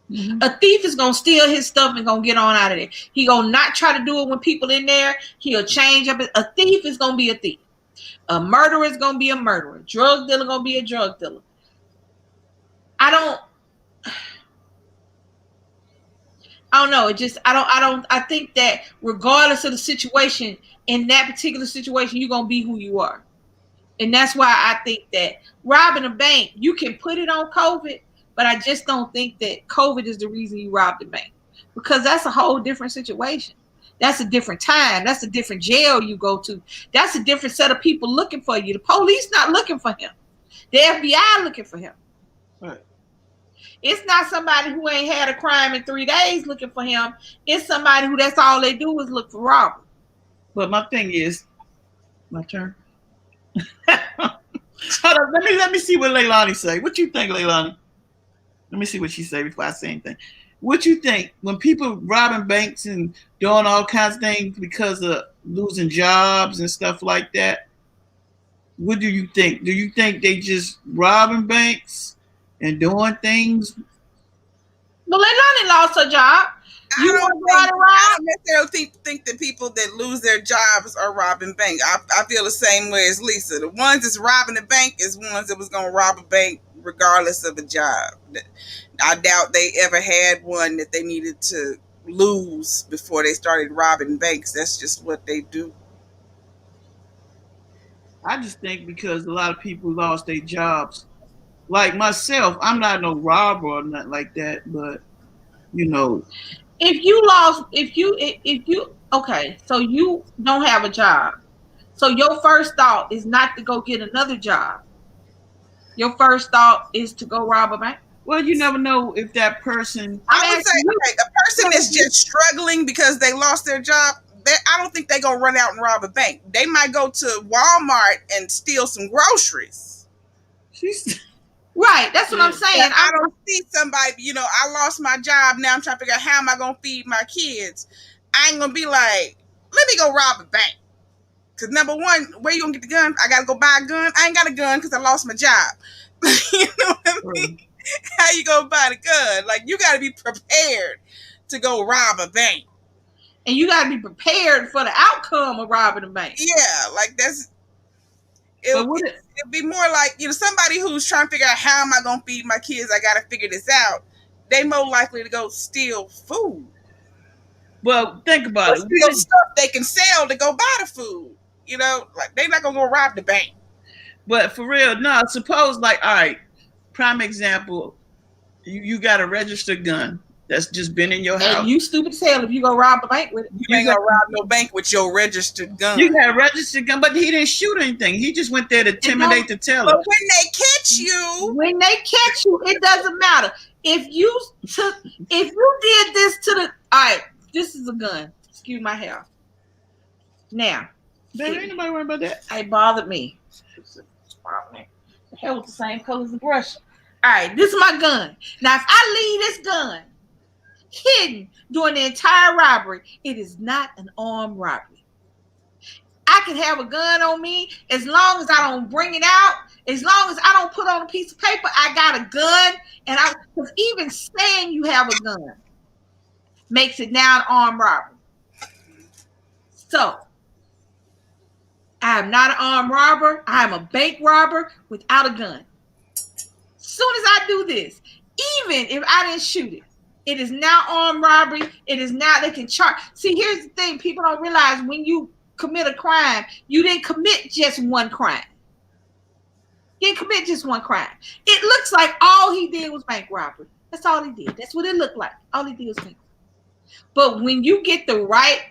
S2: Mm-hmm. A thief is going to steal his stuff and going to get on out of there. He going to not try to do it when people in there. He'll change up. A thief is going to be a thief. A murderer is going to be a murderer. Drug dealer going to be a drug dealer. I don't know. I think that regardless of the situation, in that particular situation, you're going to be who you are. And that's why I think that robbing a bank, you can put it on COVID, but I just don't think that COVID is the reason you robbed the bank, because that's a whole different situation. That's a different time. That's a different jail you go to. That's a different set of people looking for you. The police not looking for him. The FBI looking for him.
S1: Right.
S2: It's not somebody who ain't had a crime in 3 days looking for him. It's somebody who that's all they do is look for robbers.
S1: But my thing is, my turn. Hold on, let me see what Leilani say. What you think, Leilani? Let me see what she say before I say anything. What you think when people robbing banks and doing all kinds of things because of losing jobs and stuff like that? What do you think? Do you think they just robbing banks and doing things?
S2: Well, Leilani lost her job.
S3: I don't necessarily think that people that lose their jobs are robbing bank. I feel the same way as Lisa. The ones that's robbing the bank is ones that was going to rob a bank regardless of a job. I doubt they ever had one that they needed to lose before they started robbing banks. That's just what they do.
S1: I just think because a lot of people lost their jobs. Like myself, I'm not no robber or nothing like that, but you know. Okay, so you don't have a job. So your first thought is not to go get another job. Your first thought is to go rob a bank. Well, you never know if that person.
S3: I would say, okay, a person that's just struggling because they lost their job, I don't think they're going to run out and rob a bank. They might go to Walmart and steal some groceries.
S2: Right, that's what I'm saying.
S3: I don't see somebody, I lost my job. Now I'm trying to figure out how am I going to feed my kids. I ain't going to be like, let me go rob a bank. Because number one, where you going to get the gun? I got to go buy a gun. I ain't got a gun because I lost my job. You know what I mean? How you going to buy the gun? Like, you got to be prepared to go rob a bank.
S2: And you got to be prepared for the outcome of robbing a bank.
S3: Yeah, like that's... It'd be more like, somebody who's trying to figure out how am I going to feed my kids? I got to figure this out. They more likely to go steal food.
S1: Well, think about it.
S3: Steal stuff they can sell to go buy the food. Like they're not going to go rob the bank.
S1: But for real, no, suppose like, all right, prime example, you got a registered gun that's just been in your house.
S2: And you stupid as hell if you go rob a bank with it.
S3: You ain't gonna rob no bank with your registered gun.
S1: You got a registered gun, but he didn't shoot anything. He just went there to intimidate the teller.
S3: But when they catch you,
S2: it doesn't matter. If you did this to the, all right, this is a gun. Excuse my hair. Now,
S1: there ain't nobody worried about that.
S2: It bothered me. The hair was the same color as the brush. All right, this is my gun. Now, if I leave this gun hidden during the entire robbery, it is not an armed robbery. I can have a gun on me as long as I don't bring it out, as long as I don't put on a piece of paper, I got a gun. And because even saying you have a gun makes it now an armed robbery. So, I am not an armed robber. I am a bank robber without a gun. Soon as I do this, even if I didn't shoot it, it is now armed robbery. It is now they can charge. See, here's the thing. People don't realize when you commit a crime, you didn't commit just one crime. You didn't commit just one crime. It looks like all he did was bank robbery. That's all he did. That's what it looked like. All he did was bank robbery. But when you get the right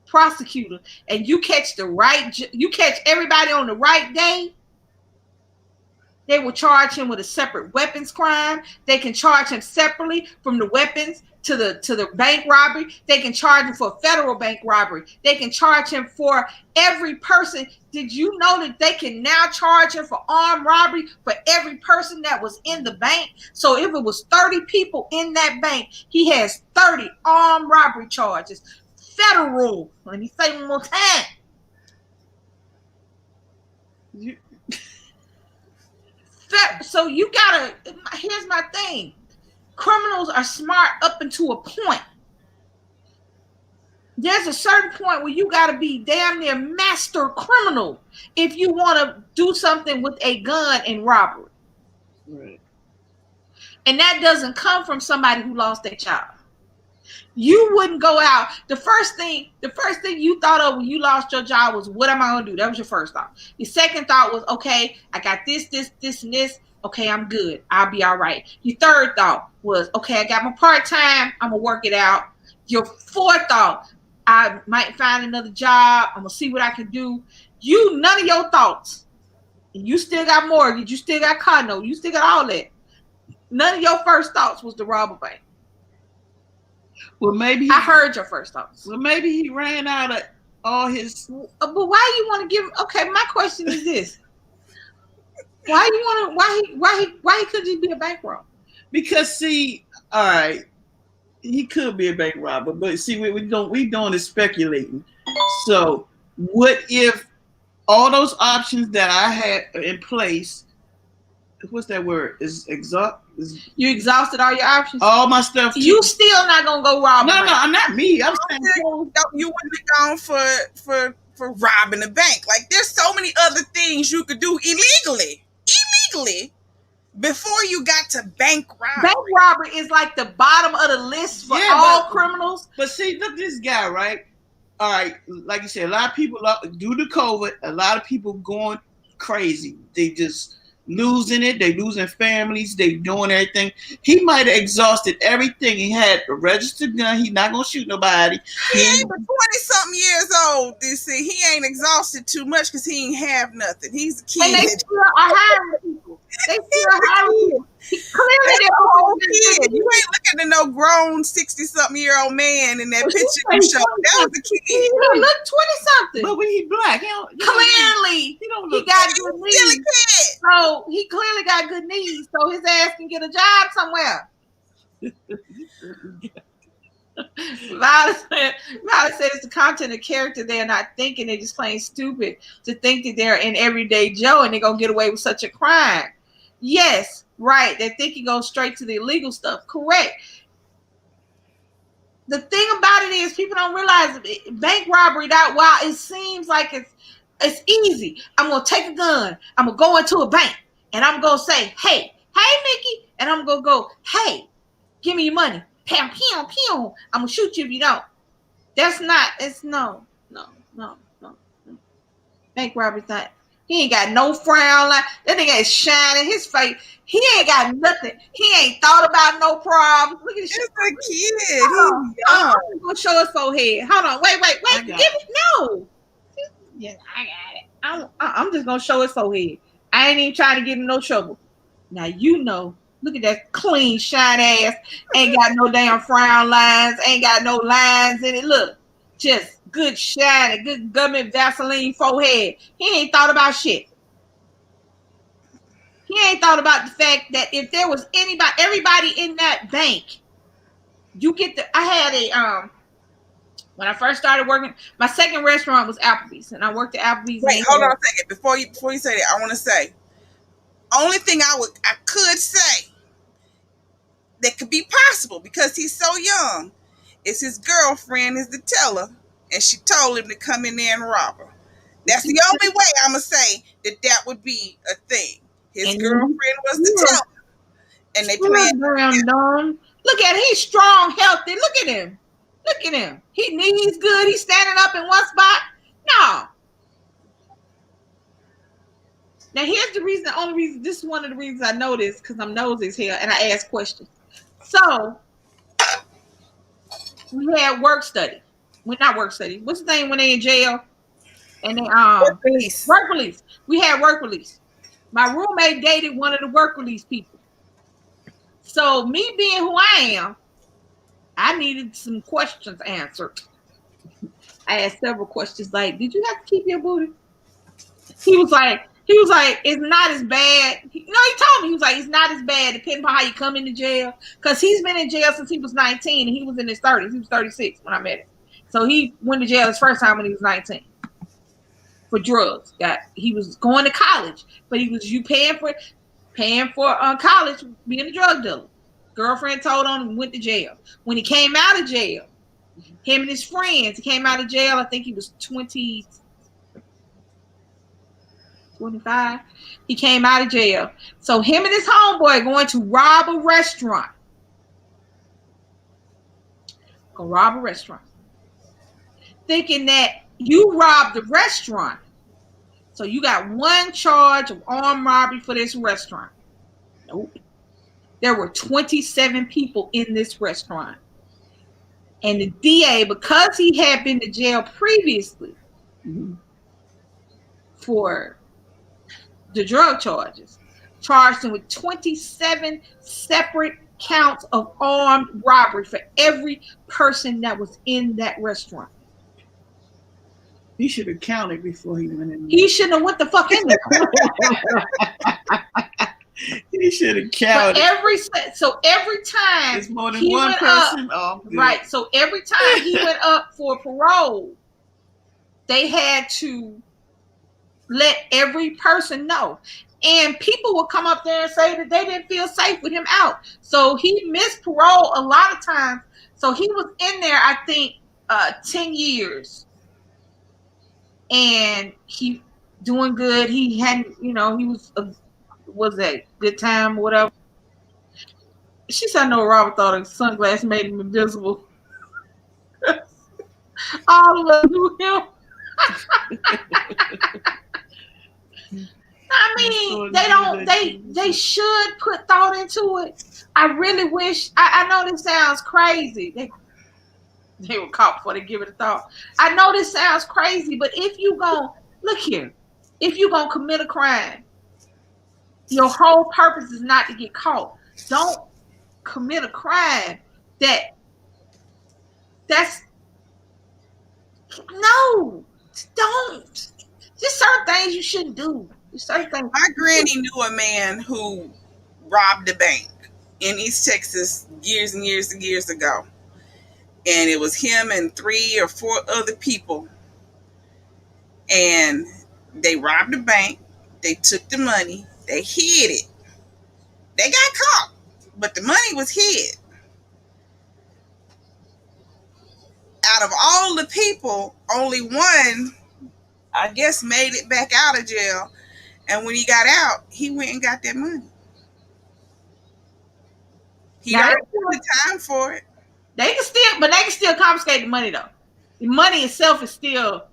S2: prosecutor and you catch everybody on the right day, they will charge him with a separate weapons crime. They can charge him separately from the weapons to the bank robbery. They can charge him for federal bank robbery. They can charge him for every person. Did you know that they can now charge him for armed robbery for every person that was in the bank? So if it was 30 people in that bank, he has 30 armed robbery charges. Federal. Let me say one more time. So you gotta. Here's my thing: criminals are smart up until a point. There's a certain point where you got to be damn near master criminal if you want to do something with a gun and robbery.
S1: Right.
S2: And that doesn't come from somebody who lost their child. You wouldn't go out. The first thing you thought of when you lost your job was, what am I going to do? That was your first thought. Your second thought was, okay, I got this, and this. Okay, I'm good. I'll be all right. Your third thought was, okay, I got my part-time. I'm going to work it out. Your fourth thought, I might find another job. I'm going to see what I can do. None of your thoughts. You still got mortgage. You still got car note. You still got all that. None of your first thoughts was to rob a bank.
S1: Well, maybe
S2: I heard your first thoughts.
S1: Well, maybe he ran out of all his.
S2: But why you want to give? Okay, my question is this: why you want to? Why he couldn't just be a bank robber?
S1: Because see, all right, he could be a bank robber, but see, we doing is speculating. So, what if all those options that I had in place? What's that word?
S2: You exhausted all your options.
S1: All my stuff.
S2: You still not gonna go rob?
S1: No, not me. I'm saying
S3: you wouldn't have gone for robbing a bank. Like, there's so many other things you could do illegally before you got to bank robbery.
S2: Bank robbery is like the bottom of the list for all criminals.
S1: But see, look, this guy, right? All right, like you said, a lot of people due to COVID, a lot of people going crazy. They just losing it. They losing families. They doing everything. He might have exhausted everything. He had a registered gun. He's not gonna shoot nobody.
S3: He ain't but 20-something years old. He ain't exhausted too much because he ain't have nothing. He's a kid.
S2: And they still are hiring people. They still hiring people. Clearly,
S3: they're kid. You ain't looking at no grown 60-something-year-old man in that picture you showed. That was a kid.
S2: He looked 20-something.
S1: But when he black,
S2: clearly he got good knees.
S3: Still a kid.
S2: So he clearly got good knees. So his ass can get a job somewhere. Lila said it's the content of character. They're not thinking. They're just plain stupid to think that they're an everyday Joe and they're gonna get away with such a crime. Yes, right. They think he goes straight to the illegal stuff. Correct. The thing about it is people don't realize bank robbery, that while it seems like it's easy. I'm gonna take a gun. I'm gonna go into a bank and I'm gonna say, hey, Mickey, and I'm gonna go, hey, give me your money. Pam, pew, pew. I'm gonna shoot you if you don't. That's not. It's no. Bank robbery's not. He ain't got no frown line. That nigga is shining his face. He ain't got nothing. He ain't thought about no problems. Look at this shit.
S3: He's a kid.
S2: I'm gonna show his forehead. Hold on. Wait. Give me no. Yeah, I got it. I'm just gonna show his forehead. I ain't even trying to get in no trouble. Now you know. Look at that clean, shine ass. Ain't got no damn frown lines. Ain't got no lines in it. Look, just good shine, good government Vaseline forehead. He ain't thought about shit. He ain't thought about the fact that if there was everybody in that bank, you get I had a when I first started working, my second restaurant was Applebee's, and I worked at Applebee's.
S3: Wait, hold on a second. Before you say that, I want to say, only thing I could say that could be possible because he's so young is his girlfriend is the teller, and she told him to come in there and rob her. That's the only way I'm gonna say that would be a thing. His girlfriend was the teller, and they planned.
S2: Look at him. He's strong, healthy. Look at him. He's good. He's standing up in one spot. No. Now here's the reason. The only reason. This is one of the reasons I know this because I'm nosy as hell and I ask questions. So we had work study. Not work study. What's the thing when they in jail? And they
S3: work release.
S2: Work release. We had work release. My roommate dated one of the work release people. So me being who I am, I needed some questions answered. I asked several questions like, did you have to keep your booty? He was like, it's not as bad. He told me, he was like, it's not as bad depending on how you come into jail. Because he's been in jail since he was 19 and he was in his 30s. He was 36 when I met him. So he went to jail his first time when he was 19. for drugs. He was going to college, but you paying for college, being a drug dealer. Girlfriend told on him, went to jail. When he came out of jail, him and his friends, he came out of jail, I think he was 25. He came out of jail. So him and his homeboy going to rob a restaurant. Go rob a restaurant. Thinking that you robbed the restaurant. So you got one charge of armed robbery for this restaurant. Nope. There were 27 people in this restaurant. And the DA, because he had been to jail previously for the drug charges, charged him with 27 separate counts of armed robbery for every person that was in that restaurant.
S1: He should have counted before he went in.
S2: He shouldn't have went the fuck in there.
S1: He should have counted.
S2: So every time
S1: it's more than one person.
S2: Right. So every time he went up for parole, they had to let every person know. And people would come up there and say that they didn't feel safe with him out. So he missed parole a lot of times. So he was in there, I think, 10 years. And he doing good. He hadn't, he was a good time or whatever. She said, no, Robert thought a sunglass made him invisible. All of us knew him. I mean, they should put thought into it. I really wish, I know this sounds crazy. They were caught before they give it a thought. I know this sounds crazy, but if you gonna commit a crime, your whole purpose is not to get caught. Don't commit a crime that's no, don't. Just certain things you shouldn't do. Certain things.
S3: My granny knew a man who robbed a bank in East Texas years and years and years ago. And it was him and 3 or 4 other people. And they robbed the bank. They took the money. They hid it. They got caught, but the money was hid. Out of all the people, only one, I guess, made it back out of jail. And when he got out, he went and got that money. He got the time for it.
S2: They can still confiscate the money though. The money itself is still,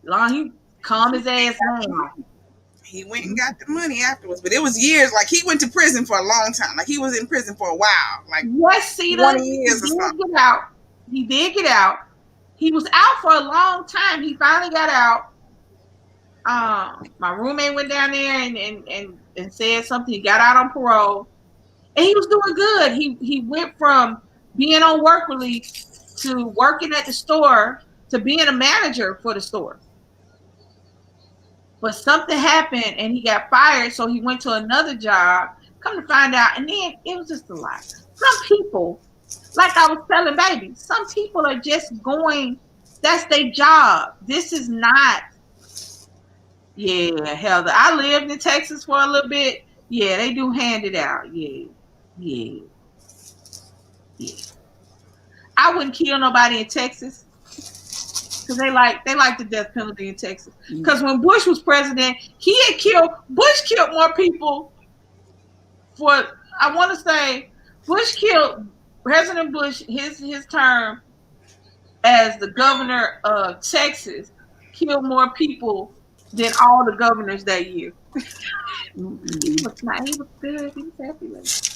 S2: long he calm his ass down.
S3: He went and got the money afterwards, but it was years. Like he went to prison for a long time. Like he was in prison for a while. Like 20 years or something.
S2: He did get out. He was out for a long time. He finally got out. My roommate went down there and said something. He got out on parole, and he was doing good. He went from being on work release to working at the store to being a manager for the store. But something happened and he got fired, so he went to another job. Come to find out, and then it was just a lot. Some people, like I was telling baby, some people are just going, that's their job. This is not, Heather. I lived in Texas for a little bit. Yeah, they do hand it out. Yeah. I wouldn't kill nobody in Texas because they like the death penalty in Texas. Because when Bush was president, Bush killed more people I want to say President Bush, his term as the governor of Texas, killed more people than all the governors that year. He was good. He was happy with it.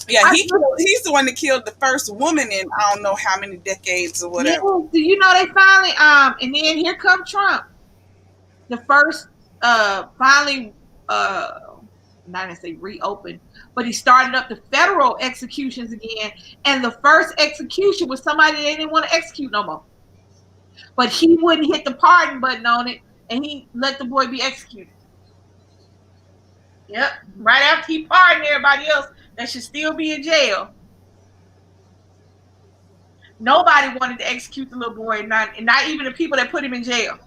S3: Yeah, he's the one that killed the first woman in I don't know how many decades or whatever.
S2: Yeah, do you know they finally and then here comes Trump. The first finally not to say reopened, but he started up the federal executions again, and the first execution was somebody they didn't want to execute no more. But he wouldn't hit the pardon button on it, and he let the boy be executed. Yep. Right after he pardoned everybody else that should still be in jail. Nobody wanted to execute the little boy, not even the people that put him in jail.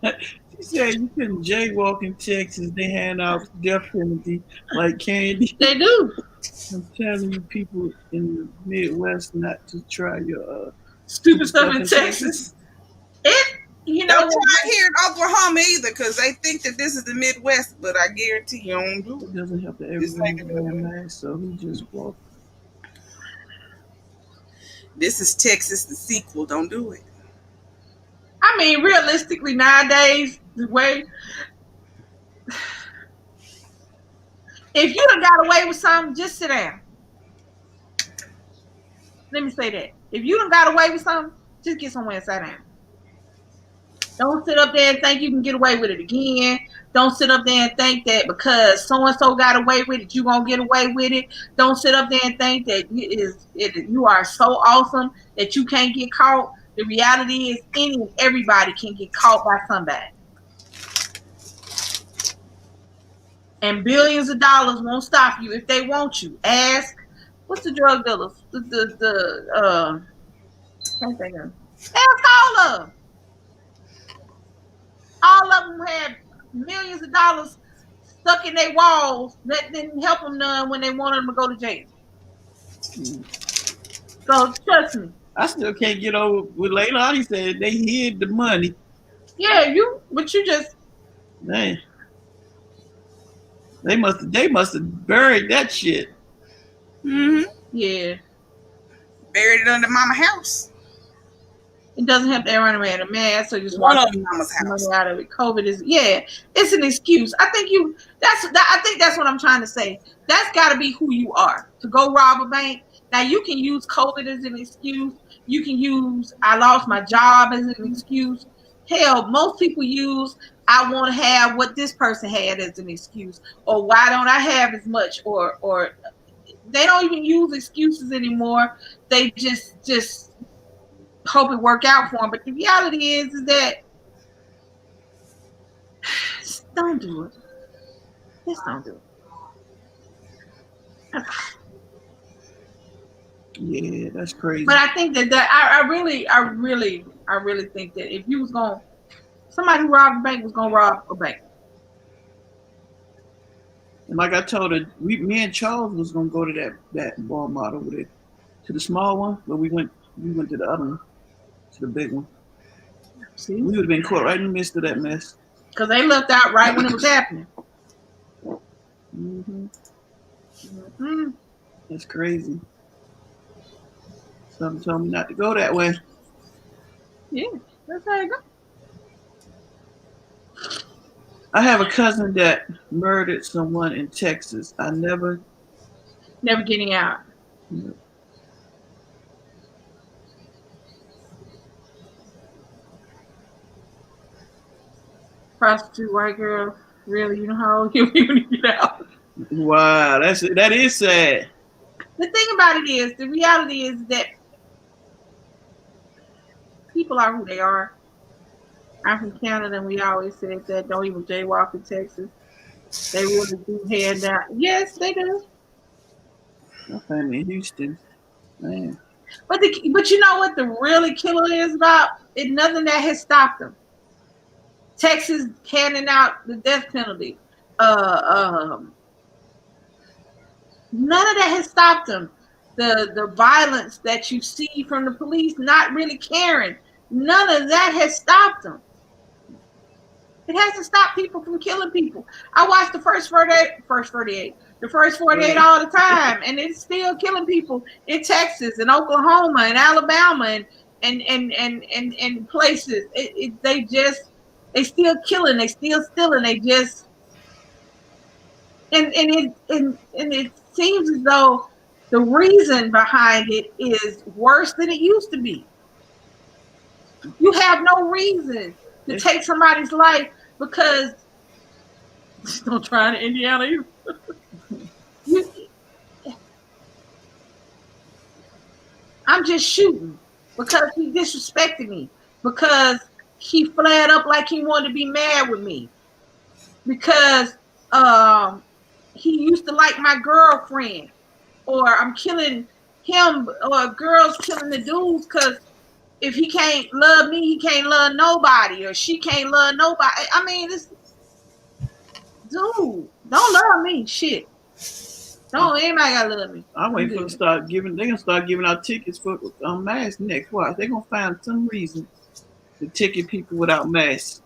S1: She said you couldn't jaywalk in Texas. They hand out death penalty like candy.
S2: They do.
S1: I'm telling you, people in the Midwest not to try your
S2: Stupid
S1: stupid
S2: stuff
S1: stuff
S2: in
S1: in
S2: Texas.
S1: Texas.
S2: You know
S3: Don't
S2: what?
S3: try it here in Oklahoma either, because they think that this is the Midwest, but I guarantee you don't do
S1: It
S3: it.
S1: doesn't help that
S3: This ain't
S1: everyone
S3: the
S1: wear a
S3: Midwest.
S1: mask, so he just walked.
S3: This is Texas, the sequel. Don't do it.
S2: I mean, realistically, nowadays, the way if you done got away with something, just sit down. Let me say that. If you done got away with something, just get somewhere and sit down. Don't sit up there and think you can get away with it again. Don't sit up there and think that because so and so got away with it, you gonna get away with it. Don't sit up there and think that you are so awesome that you can't get caught. The reality is, any and everybody can get caught by somebody, and billions of dollars won't stop you if they want you. Ask what's the drug dealers? Can't think of them. Ask all of them. All of them had millions of dollars stuck in their walls that didn't help them none when they wanted them to go to jail. So trust me.
S1: I still can't get over with Layla. He said they hid the money.
S2: Yeah, but you just
S1: Man, they must have buried that shit.
S3: Mm-hmm.
S2: yeah.
S3: Buried it under mama house.
S2: It doesn't have to run around a mask, so just
S3: One
S2: walk
S3: of mama's
S2: money
S3: house.
S2: out of it. COVID is it's an excuse. I think that's what I'm trying to say. That's got to be who you are to go rob a bank. Now you can use COVID as an excuse. You can use I lost my job as an excuse. Hell, most people use I want to have what this person had as an excuse, or why don't I have as much, or they don't even use excuses anymore. They just hope it work out for them. But the reality is that just don't do it. Just don't do it.
S1: Yeah, that's crazy.
S2: But I think that I really think that if you was going, somebody who robbed a bank was gonna rob a bank.
S1: And like I told her, me and Charles was gonna go to that Walmart over there, to the small one, but we went to the other one, to the big one.
S2: See,
S1: we would have been caught right in the midst of that mess.
S2: Because they left out right when it was happening.
S1: Mm-hmm.
S2: Mm-hmm.
S1: That's crazy. Something told me not to go that way.
S2: Yeah, that's how it goes.
S1: I have a cousin that murdered someone in Texas. I never
S2: getting out.
S1: Yeah.
S2: Prostitute white girl. Really, you know how old you when you get out?
S1: Wow, that is sad.
S2: The thing about it is, the reality is that people are who they are. I'm from Canada, and we always said that don't even jaywalk in Texas. They really do hand down. Yes, they do.
S1: My family in Houston, man.
S2: But you know what the really killer is about? It's nothing that has stopped them. Texas handing out the death penalty. None of that has stopped them. The violence that you see from the police not really caring, none of that has stopped them. It hasn't stopped people from killing people. I watched the first 48 all the time, and it's still killing people in Texas and Oklahoma and Alabama and places. They still killing, they still stealing, they just and it seems as though the reason behind it is worse than it used to be. You have no reason to take somebody's life because don't try in Indiana either. I'm just shooting because he disrespected me, because he flared up like he wanted to be mad with me, because he used to like my girlfriend, or I'm killing him, or girls killing the dudes because if he can't love me, he can't love nobody, or she can't love nobody. I mean, it's dude, don't love me. Shit. Don't anybody gotta love me.
S1: I'm waiting for them to start giving. They're gonna start giving out tickets for masks next. Watch, they're gonna find some reason to ticket people without masks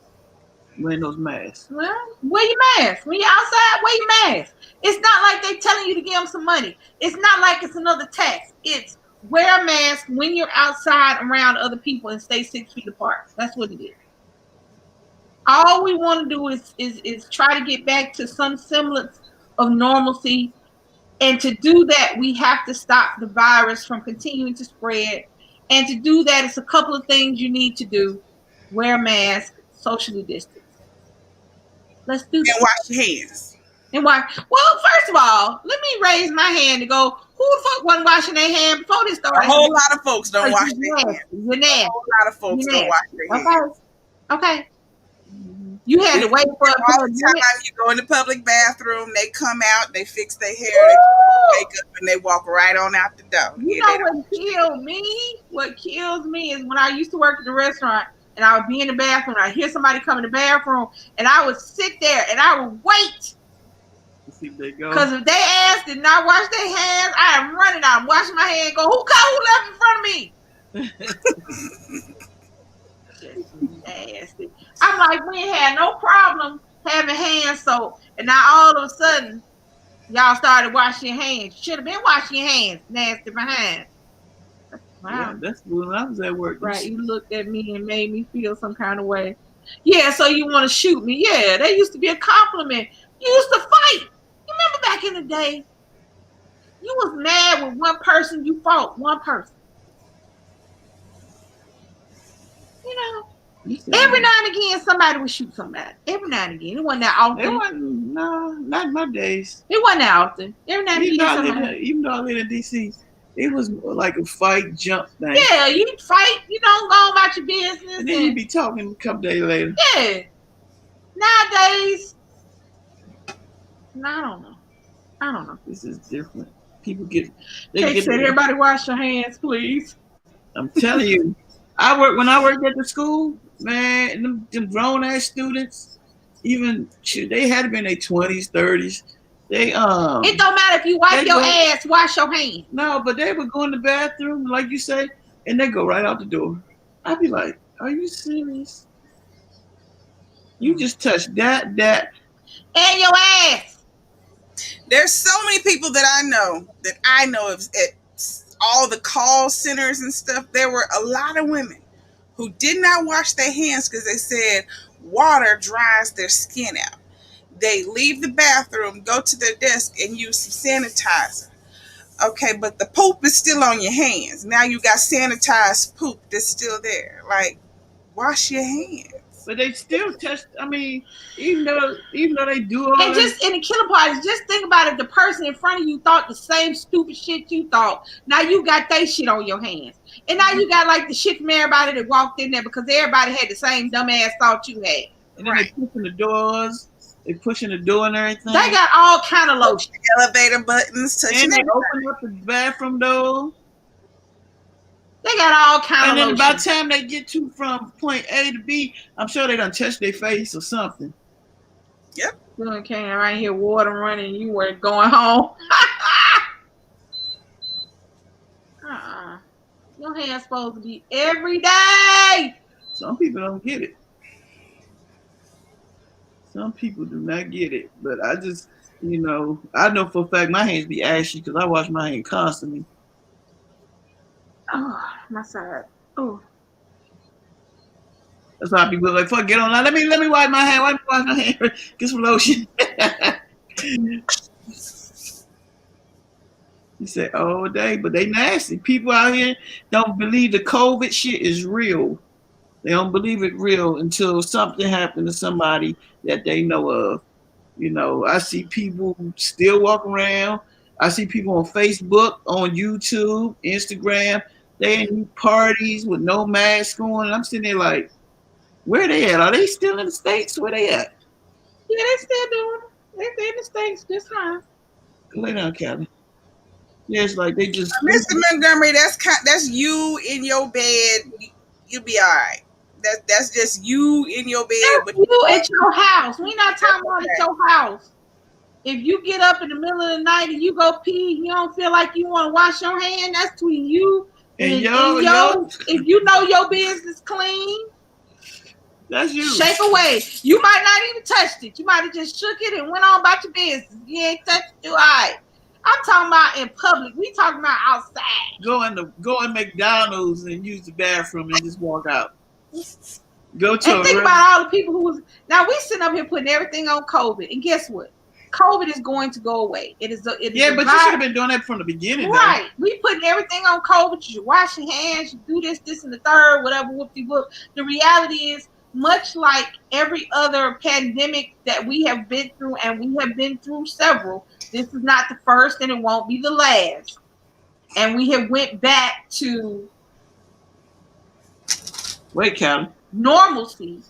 S1: wearing those masks.
S2: Well, wear your mask. When you're outside, wear your mask. It's not like they're telling you to give them some money. It's not like it's another tax. It's wear a mask when you're outside around other people and stay 6 feet apart. That's what it is. All we want to do is try to get back to some semblance of normalcy. And to do that, we have to stop the virus from continuing to spread. And to do that, it's a couple of things you need to do. Wear a mask, socially distance. Let's do that.
S3: And wash your hands.
S2: And why? Well, first of all, let me raise my hand to go, who the fuck wasn't washing their hands before this started?
S3: A whole lot of folks don't wash their hands.
S2: You're nasty.
S3: A whole lot of folks don't wash their hands.
S2: Okay. You had to wait for
S3: all the time you go in the public bathroom, they come out, they fix their hair, they put makeup, and they walk right on out the door.
S2: You know what killed me? What kills me is when I used to work at the restaurant and I would be in the bathroom, I'd hear somebody come in the bathroom, and I would sit there and I would wait.
S1: See if they go.
S2: Because if they ass did not wash their hands, I am running out. I'm washing my hands. Go, who left in front of me? Nasty. I'm like, we ain't had no problem having hand soap, and now all of a sudden, y'all started washing your hands. You should have been washing your hands. Nasty behind. Wow,
S1: yeah, that's when I was at work.
S2: Right, you looked at me and made me feel some kind of way. Yeah, so you want to shoot me? Yeah, that used to be a compliment. You used to fight. You remember back in the day? You was mad with one person. You fought one person. You know. Every now and again, somebody would shoot somebody. Every now and again. It wasn't that often.
S1: It wasn't, no, not in my days.
S2: It wasn't that often. Every now and again,
S1: even though I live in D.C., it was like a fight, jump thing.
S2: Yeah, you'd fight, go about your business.
S1: And then you'd be talking a couple days later.
S2: Yeah. Nowadays, I don't know.
S1: This is different. People get...
S2: They said, everybody wash your hands, please.
S1: I'm telling you. When I worked at the school, man, them grown ass students, even they had to be in their 20s, 30s. They
S2: it don't matter if you wipe your ass, wash your hands.
S1: No, but they would go in the bathroom, like you say, and they go right out the door. I'd be like, are you serious? You just touched that,
S2: and your ass.
S3: There's so many people that I know of at all the call centers and stuff. There were a lot of women who did not wash their hands because they said water dries their skin out. They leave the bathroom, go to their desk, and use some sanitizer. Okay, but the poop is still on your hands. Now you got sanitized poop that's still there. Like, wash your hands.
S1: But they still test. I mean, even though they do all
S2: and just in the killer parties, just think about it. The person in front of you thought the same stupid shit you thought. Now you got their shit on your hands, and now you got like the shit from everybody that walked in there because everybody had the same dumbass thought you had.
S1: And then they pushing the doors. They pushing the door and everything.
S2: They got all kind of lotion.
S3: Elevator buttons, touching.
S1: And they open up the bathroom door.
S2: They got all kind of lotion.
S1: And then by the time they get from point A to B, I'm sure they done touched their face or something.
S3: Yep.
S2: You came right here, water running, you weren't going home. Your hand's supposed to be every day.
S1: Some people don't get it. Some people do not get it. But I just, I know for a fact my hands be ashy because I wash my hands constantly.
S2: Oh, my side. Oh.
S1: That's why people like, fuck, get on now. Let me wipe my hand. Wash my hand. Get some lotion. He said, oh, but they nasty. People out here don't believe the COVID shit is real. They don't believe it real until something happened to somebody that they know of. I see people still walk around. I see people on Facebook, on YouTube, Instagram. They in parties with no mask on. And I'm sitting there like, where they at? Are they still in the States? Where they at?
S2: Yeah, they still doing it. They're in the States just fine.
S1: Lay down, Calvin. Yeah, it's like they just...
S3: Mr. Montgomery, that's you in your bed you'll be all right. That's just you in your bed,
S2: That's
S3: but
S2: you at your house. We not talking about at your house. If you get up in the middle of the night and you go pee, you don't feel like you want to wash your hand, that's between you and yo. If you know your business clean,
S1: that's you.
S2: Shake away. You might not even touched it. You might have just shook it and went on about your business. You ain't touched it. All right. I'm talking about in public. We talking about outside.
S1: Go in McDonald's and use the bathroom and just walk out. Go to
S2: and think about all the people who was now we sitting up here putting everything on COVID. And guess what? COVID is going to go away. It is but you should
S1: have been doing that from the beginning.
S2: Right. Though. We putting everything on COVID. You wash your hands, you do this, and the third, whatever, whoop-de-whoop. The reality is, much like every other pandemic that we have been through, and we have been through several, this is not the first and it won't be the last. And we have went back to normalcy.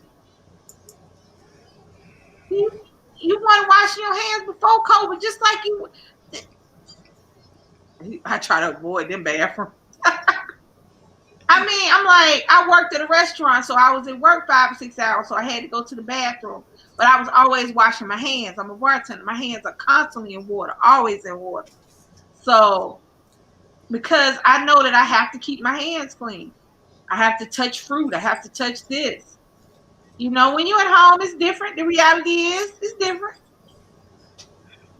S2: You want to wash your hands before COVID, just like you. I try to avoid them bathrooms. I mean, I'm like, I worked at a restaurant, so I was at work 5 or 6 hours, so I had to go to the bathroom. But I was always washing my hands. I'm a bartender. My hands are constantly in water, always in water. So, because I know that I have to keep my hands clean. I have to touch fruit. I have to touch this. You know, when you're at home, it's different. The reality is, it's different.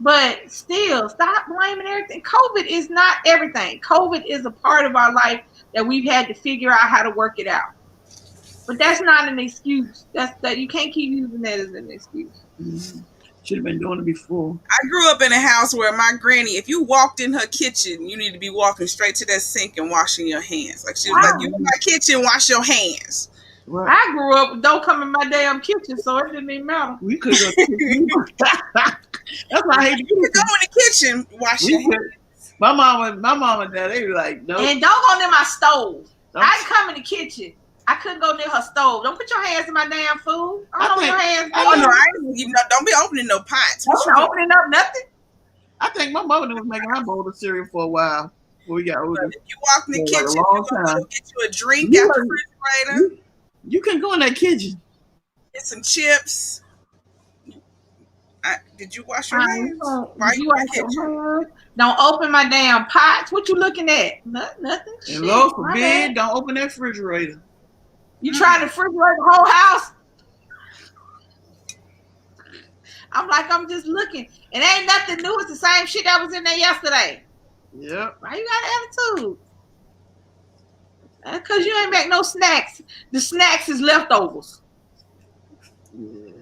S2: But still, stop blaming everything. COVID is not everything. COVID is a part of our life that we've had to figure out how to work it out. But that's not an excuse. That you can't keep using that as an excuse.
S1: Mm-hmm. Should have been doing it before.
S3: I grew up in a house where my granny, if you walked in her kitchen, you need to be walking straight to that sink and washing your hands. Like she was like, you in my kitchen, wash your hands.
S2: Right. I grew up, don't come in my damn kitchen, so it didn't even matter.
S1: We could go. That's why I hate to
S3: go in the kitchen, wash your hands.
S1: My mom and dad, they were like, no.
S2: And don't go near my stove. I come in the kitchen. I couldn't go near her stove. Don't put your hands in my damn food. I don't know your hands.
S3: Don't be opening no pots.
S2: Don't opening up nothing.
S1: I think my mother was making my bowl of cereal for a while before we got older.
S3: If you walk in the kitchen, you're going to get you a drink out the refrigerator.
S1: You can go in that kitchen.
S3: Get some chips. Did you wash your hands?
S2: Don't open my damn pots. What you looking at? Nothing.
S1: And Lord forbid, don't open that refrigerator.
S2: You trying to refrigerate the whole house? I'm like, I'm just looking. It ain't nothing new. It's the same shit that was in there yesterday.
S1: Yep.
S2: Why you got attitude? Because you ain't make no snacks. The snacks is leftovers.
S1: Yeah.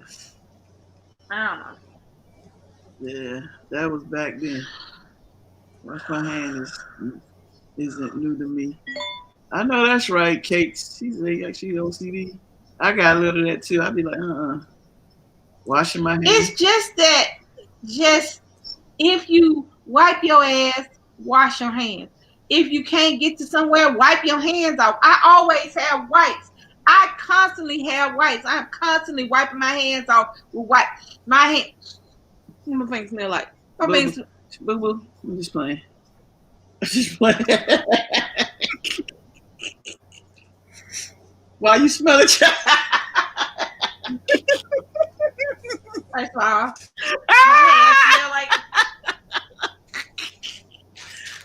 S2: I don't know.
S1: Yeah, that was back then. Wash my hands isn't new to me. I know that's right, Kate. She's OCD. I got a little of that too. I'd be like, washing my hands.
S2: It's just that, if you wipe your ass, wash your hands. If you can't get to somewhere, wipe your hands off. I always have wipes. I constantly have wipes. I'm constantly wiping my hands off with wipes. My hands. What my fingers smell like? My fingers.
S1: Boo-boo. I'm just playing. I'm just playing. Why you smell it?
S2: First of all, my hands smell like.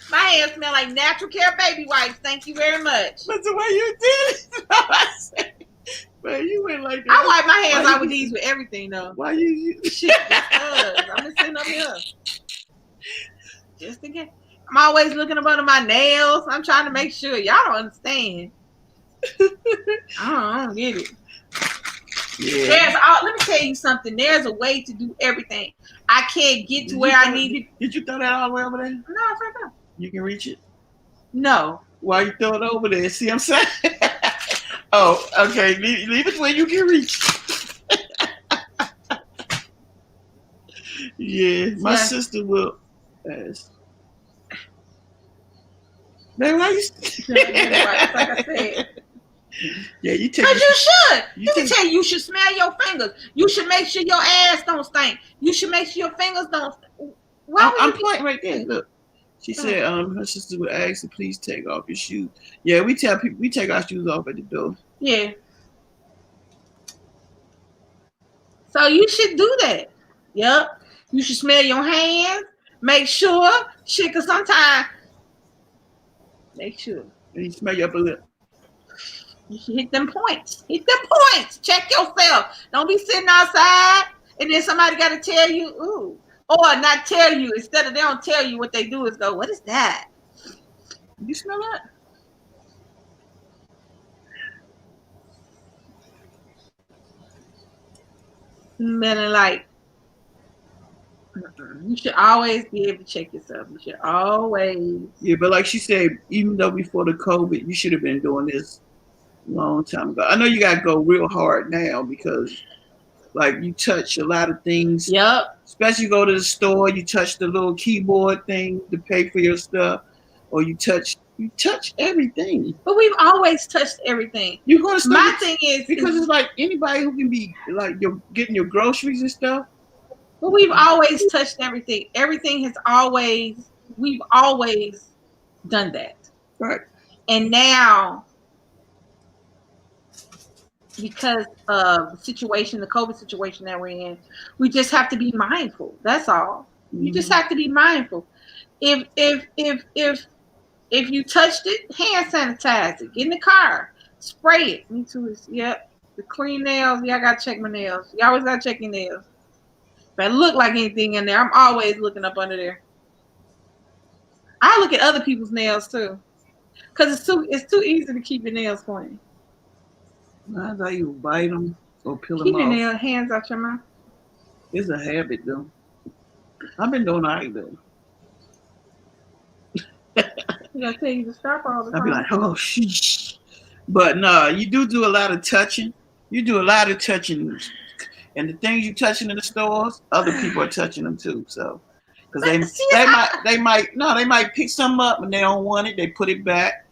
S2: My hands smell like Natural Care baby wipes. Thank you very much.
S1: That's the way you did it. Man, you went like that.
S2: I wipe my hands out with these with everything though.
S1: Why you
S2: shit? Because I'm just sitting up here. Just again. I'm always looking up under my nails. I'm trying to make sure y'all don't understand. I don't get it. Yeah. Let me tell you something. There's a way to do everything. I can't get to where I need to.
S1: Did you throw that all the way over there?
S2: No, it's right there.
S1: You can reach it?
S2: No.
S1: Why you throw it over there? See what I'm saying? Oh, okay. Leave it where you can reach. Yeah, my sister will ask. Man, why you?
S2: Like I said.
S1: Yeah, you take.
S2: Because you should. Let me tell you, you should smell your fingers. You should make sure your ass don't stink. You should make sure your fingers don't.
S1: I'm pointing right there. Look. She said her sister would ask to please take off your shoes. Yeah, we tell people we take our shoes off at the door.
S2: Yeah. So you should do that. Yep. You should smell your hands. Make sure. Shit, because sometimes, make sure.
S1: And you smell your upper lip.
S2: You should hit them points. Hit them points. Check yourself. Don't be sitting outside and then somebody got to tell you, ooh. Or not tell you. Instead of they don't tell you, what they do is go, what is that? You smell that? Smelling like, you should always be able to check yourself. You should always.
S1: Yeah, but like she said, even though before the COVID, you should have been doing this a long time ago. I know you got to go real hard now because, like, you touch a lot of things.
S2: Yep.
S1: Especially you go to the store, you touch the little keyboard thing to pay for your stuff, or you touch everything.
S2: But we've always touched everything.
S1: You're gonna start.
S2: My thing is
S1: because it's like anybody who can be like you're getting your groceries and stuff.
S2: But we've always touched everything. Everything has always, we've always done that.
S1: Right.
S2: And now, because of the situation, the COVID situation that we're in, we just have to be mindful. That's all. You just have to be mindful. If you touched it, hand sanitize it. Get in the car, spray it. Me too. Yep. The clean nails. Yeah, I gotta check my nails. You always gotta check your nails. If I look like anything in there, I'm always looking up under there. I look at other people's nails too, because it's too easy to keep your nails clean.
S1: That's how you bite them or peel
S2: Keep
S1: them
S2: your
S1: off.
S2: hands out your mouth.
S1: It's a habit though. I've been doing all right though.
S2: You gotta tell you to stop all the time.
S1: I'll be like, oh, shh. But no, you do a lot of touching. You do a lot of touching. And the things you touching in the stores, other people are touching them too. So, because they might pick something up and they don't want it. They put it back.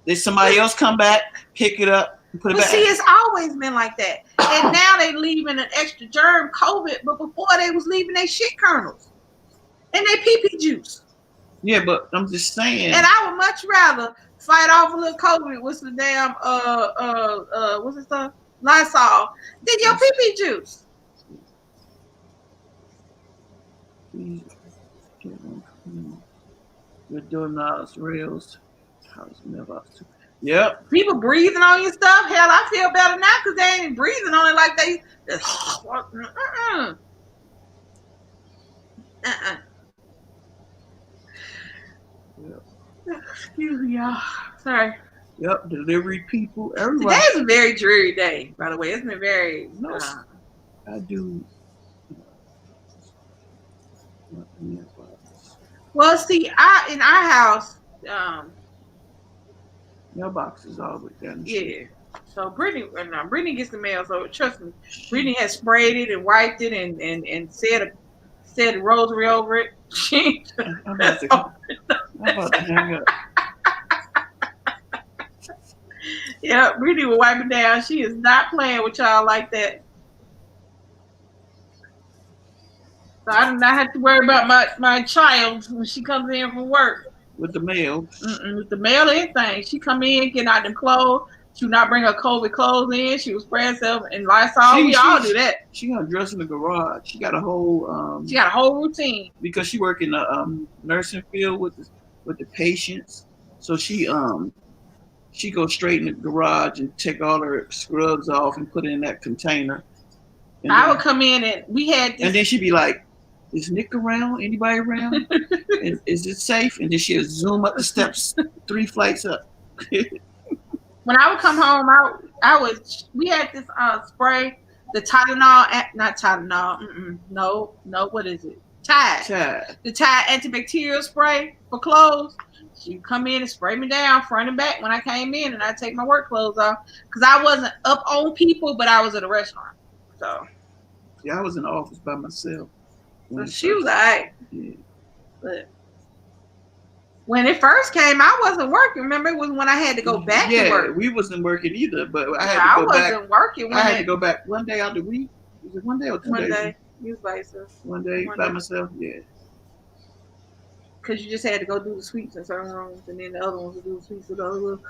S1: Then somebody else come back, pick it up, and put it back.
S2: See, it's always been like that. And now they leaving an extra germ, COVID. But before they was leaving their shit kernels and they pee juice.
S1: Yeah, but I'm just saying.
S2: And I would much rather fight off a little COVID with some damn what's it stuff? Lysol than your pee juice.
S1: You're doing those reels. House mailbox too. Yep.
S2: People breathing on your stuff. Hell, I feel better now because they ain't breathing on it like they.
S1: Yep.
S2: Excuse me, y'all. Sorry.
S1: Yep. Delivery people. Everybody.
S2: Today's a very dreary day, by the way. It's been very.
S1: No, I do.
S2: Well, see, in our house,
S1: mailbox is always down.
S2: Yeah. So Brittany gets the mail. So trust me, Brittany has sprayed it and wiped it and said a rosary over it.
S1: I'm about to hang up.
S2: Yeah, Brittany will wipe it down. She is not playing with y'all like that. So I do not have to worry about my child when she comes in from work.
S1: With the mail.
S2: With the mail or anything. She come in, get out them clothes. She would not bring her COVID clothes in. She would spray herself in Lysol. We all do that.
S1: She gonna dress in the garage. She got a whole
S2: routine.
S1: Because she work in the nursing field with the patients. So she goes straight in the garage and take all her scrubs off and put it in that container. And
S2: I would come in and we had this.
S1: And then she'd be like, is Nick around? Anybody around? And is it safe? And then she'll zoom up the steps 3 flights up.
S2: When I would come home, we had this spray, the Tylenol, not Tylenol, no, what is it? Tide. The Tide antibacterial spray for clothes. She'd come in and spray me down front and back when I came in, and I'd take my work clothes off because I wasn't up on people, but I was at a restaurant. So
S1: yeah, I was in the office by myself.
S2: So she was all right.
S1: Yeah.
S2: But when it first came, I wasn't working. Remember, it was when I had to go back to work.
S1: Yeah, we wasn't working either, but I had to go back.
S2: I wasn't working.
S1: I had to go back one day out of the week. Was it one day or 2 days?
S2: One day. You was by yourself.
S1: One day by myself, yeah.
S2: Because you just had to go do the sweeps in certain rooms, and then the other ones would do the sweeps in the other rooms.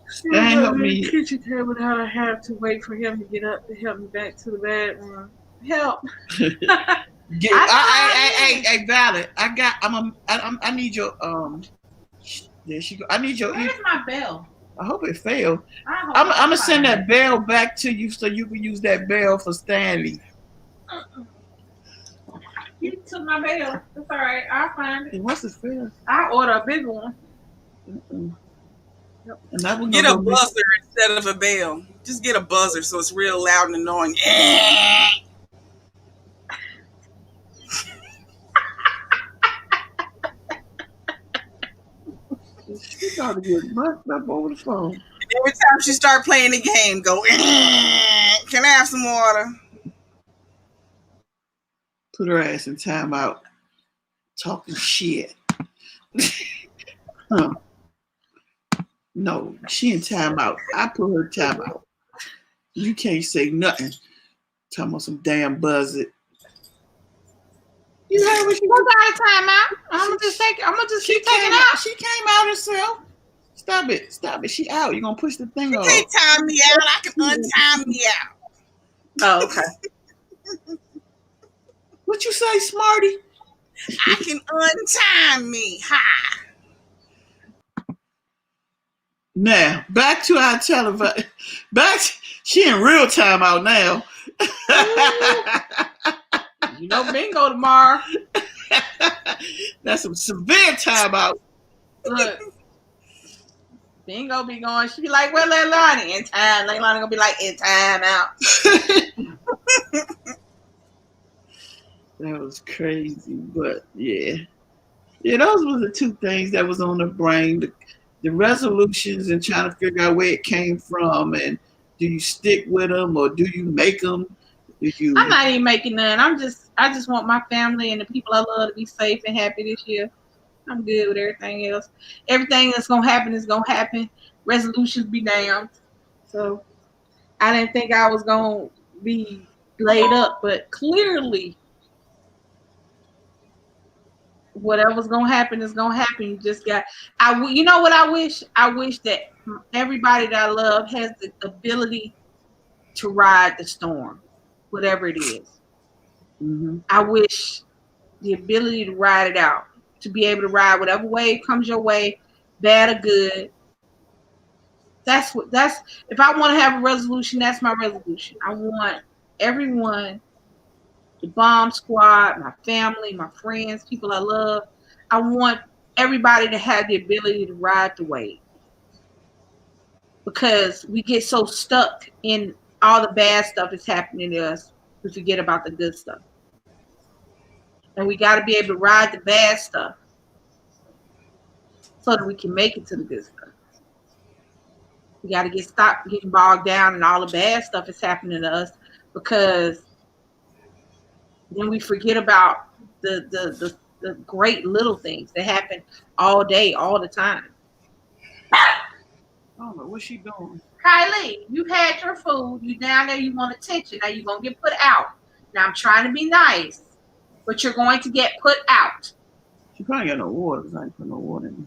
S1: Stan helped me.
S2: Kitchen table that I have to wait for him to get up to help me back to the bedroom. Help.
S1: Hey, Valid. I need your There she go. I need your.
S2: Where's my bell?
S1: I hope it failed. I'm gonna send that bell back to you so you can use that bell for Stanley.
S2: You took my bell. It's all right. I'll find it.
S1: And once it's failed,
S2: I'll order a big one.
S1: and that one
S3: Get a buzzer instead of a bell. Just get a buzzer so it's real loud and annoying.
S1: She got to get mucked up over the phone.
S3: Every time she start playing the game, go, can I have some water?
S1: Put her ass in timeout. Talking shit. Huh. No, she in timeout. I put her in timeout. You can't say nothing. Talking about some damn buzzer. You heard what she
S2: got a timeout. I'm gonna just keep taking out.
S1: She came out herself. Stop it. She out. You're gonna push the thing off.
S3: You can't time me out. I can untime me out.
S2: Oh, okay.
S1: What you say, Smarty?
S3: I can untime me. Ha.
S1: Now, back to our television. She in real time out now.
S2: You know, bingo tomorrow.
S1: That's some severe time out.
S2: Look, bingo be going. She be like, "Well, Leilani in time." Leilani gonna be like, "In time out."
S1: That was crazy, but yeah, those were the two things that was on the brain: the resolutions and trying to figure out where it came from, and do you stick with them or do you make them?
S2: I'm not even making none. I just want my family and the people I love to be safe and happy this year. I'm good with everything else. Everything that's gonna happen is gonna happen. Resolutions be damned. So I didn't think I was gonna be laid up, but clearly, whatever's gonna happen is gonna happen. You just got. You know what I wish? I wish that everybody that I love has the ability to ride the storm, whatever it is.
S1: Mm-hmm.
S2: I wish the ability to ride it out, to be able to ride whatever wave comes your way, bad or good. That's if I want to have a resolution, that's my resolution. I want everyone, the bomb squad, my family, my friends, people I love. I want everybody to have the ability to ride the wave, because we get so stuck in all the bad stuff that's happening to us, we forget about the good stuff. And we got to be able to ride the bad stuff so that we can make it to the good stuff. We got to stop getting bogged down in all the bad stuff that's happening to us, because then we forget about the great little things that happen all day, all the time.
S1: I don't know what's she doing.
S2: Kylie, you had your food. You down there. You want attention. Now you're gonna get put out. Now I'm trying to be nice, but you're going to get put out.
S1: She probably got no water because I ain't put no water in.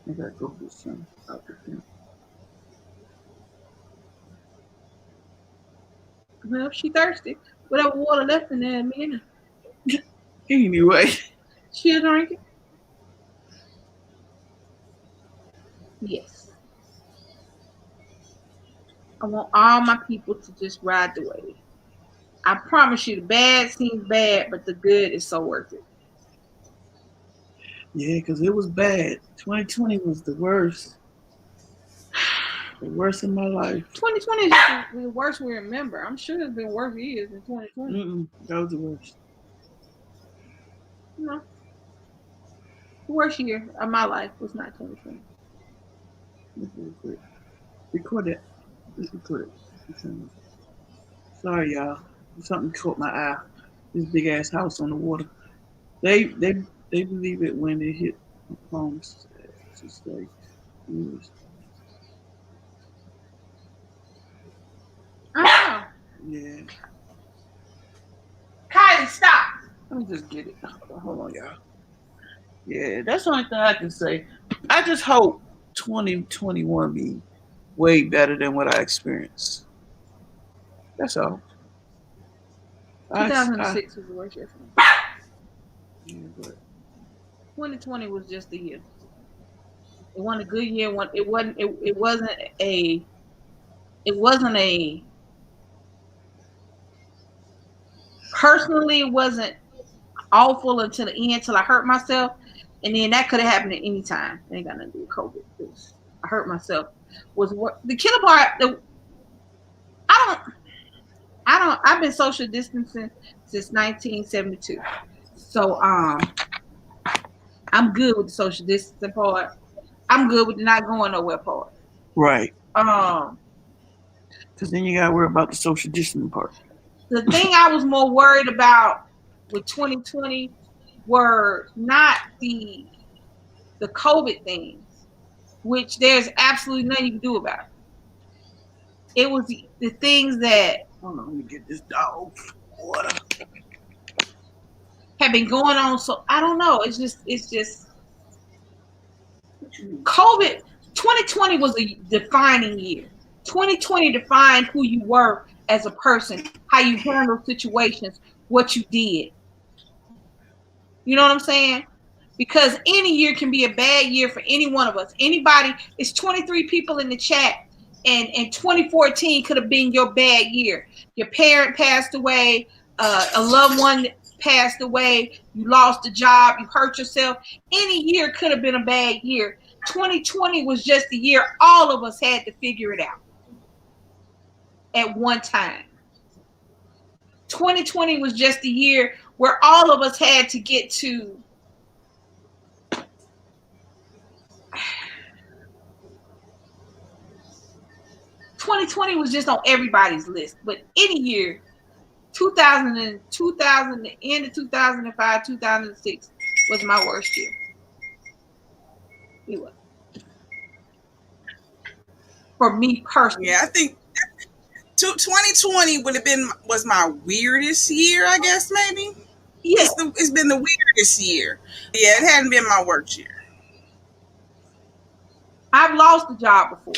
S1: I gotta go get some out there.
S2: Well, if she thirsty, whatever water left in there, man.
S1: Anyway,
S2: She'll drink it. Yes. I want all my people to just ride the wave. I promise you, the bad seems bad, but the good is so worth it.
S1: Yeah, because it was bad. 2020 was the worst. The worst in my life.
S2: 2020 is just the worst we remember. I'm sure there's been worse years than 2020.
S1: That was the worst.
S2: No. The worst year of my life was not 2020.
S1: Record it. Let's record it. Sorry, y'all. Something caught my eye. This big ass house on the water. They believe it when it hit homes. Just like,
S2: Oh.
S1: yeah.
S2: Kylie, stop.
S1: Let me just get it. Hold on, y'all. Yeah, that's the only thing I can say. I just hope 2021 be way better than what I experienced. That's all.
S2: 2006 was the worst year for me.
S1: Yeah, but
S2: 2020 was just the year. It wasn't a good year. It wasn't a personally, it wasn't awful until the end, till I hurt myself. And then that could have happened at any time. It ain't got nothing to do with COVID. I hurt myself. Was what the killer part. I've been social distancing since 1972. So I'm good with the social distancing part. I'm good with the not going nowhere part.
S1: right.
S2: Um,
S1: Because then you got to worry about the social distancing part.
S2: the thing I was more worried about with 2020 were not the COVID things, which there's absolutely nothing you can do about it. It was the things that,
S1: hold on, let me get this dog water.
S2: have been going on. So I don't know. It's just COVID. 2020 was a defining year. 2020 defined who you were as a person, how you handled situations, what you did. You know what I'm saying? Because any year can be a bad year for any one of us. Anybody, it's 23 people in the chat, and 2014 could have been your bad year. Your parent passed away, a loved one passed away, you lost a job, you hurt yourself. Any year could have been a bad year. 2020 was just the year all of us had to figure it out at one time. 2020 was just the year where all of us had to get to 2020 was just on everybody's list. But any year, 2000, the end of 2005, 2006 was my worst year. It was. For me personally.
S3: Yeah, I think 2020 was my weirdest year, I guess, maybe.
S2: Yeah.
S3: It's been the weirdest year. Yeah, it hadn't been my worst year.
S2: I've lost a job before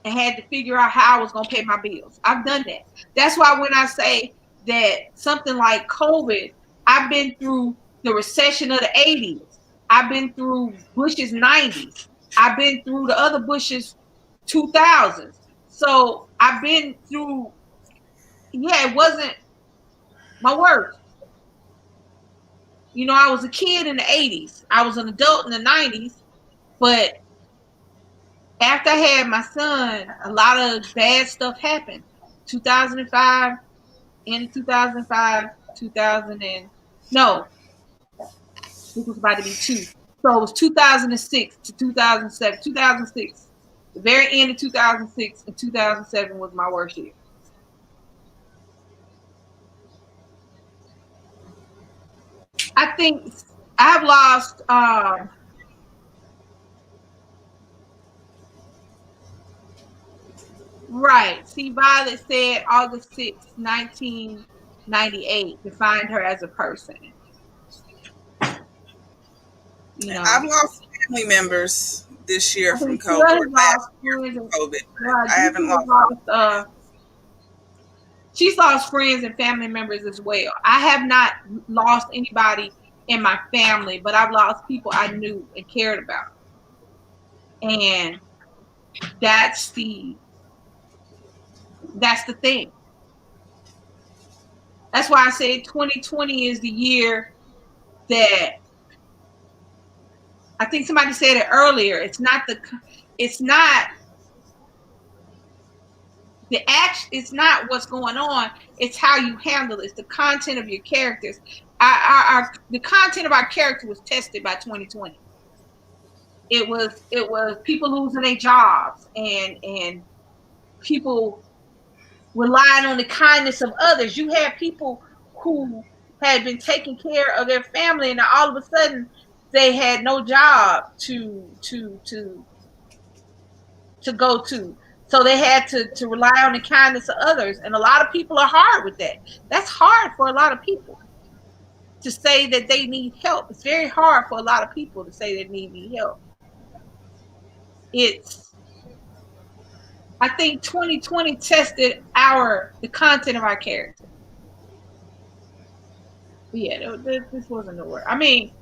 S2: and had to figure out how I was going to pay my bills. I've done that. That's why when I say that something like COVID, I've been through the recession of the 80s. I've been through Bush's 90s. I've been through the other Bush's 2000s. So I've been through, yeah, it wasn't my worst. You know, I was a kid in the 80s. I was an adult in the 90s. But after I had my son, a lot of bad stuff happened. 2005, end of 2005, this was about to be 2. So it was 2006 to 2007. 2006, the very end of 2006 and 2007 was my worst year. I think I've lost right. See, Violet said August 6, 1998 defined her as a person. You know,
S3: I've lost family members this year from COVID. I haven't lost.
S2: She's lost friends and family members as well. I have not lost anybody in my family, but I've lost people I knew and cared about. And that's the thing. That's why I say 2020 is the year that, I think somebody said it earlier, it's not what's going on, it's how you handle it. It's the content of your characters. The content of our character was tested by 2020. It was people losing their jobs and people relying on the kindness of others. You had people who had been taking care of their family, and all of a sudden they had no job to go to. So they had to rely on the kindness of others. And a lot of people are hard with that. That's hard for a lot of people to say that they need help. It's very hard for a lot of people to say they need help. it's, I think 2020 tested the content of our character. But yeah, this wasn't the word. I mean,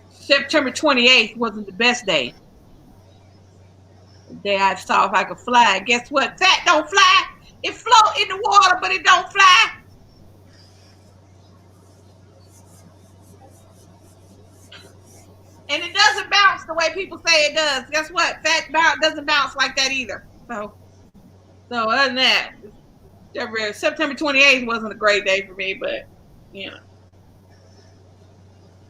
S2: September 28th wasn't the best day. The day I saw if I could fly. Guess what? That don't fly. It float in the water, but it don't fly. And it doesn't bounce the way people say it does. Guess what? Fat doesn't bounce like that either. So other than that, September 28th wasn't a great day for me, but you know,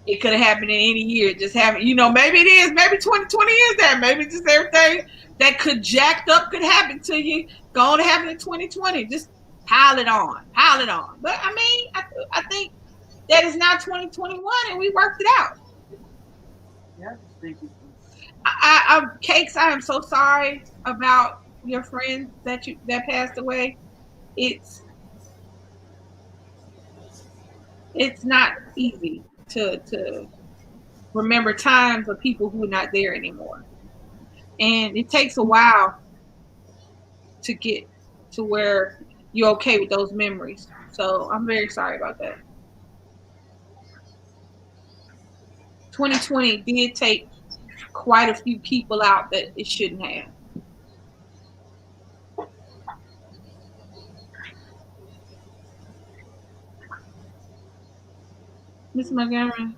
S2: it could have happened in any year. It just happened. You know, maybe it is. Maybe 2020 is that. Maybe just everything that could jacked up could happen to you. Going to happen in 2020. Just pile it on. But I mean, I think that is now 2021, and we worked it out.
S1: Yeah, I just think
S2: Cakes, I am so sorry about your friend that passed away. It's not easy to remember times of people who are not there anymore, and it takes a while to get to where you're okay with those memories. So I'm very sorry about that. 2020 did take quite a few people out that it shouldn't have. Miss Montgomery,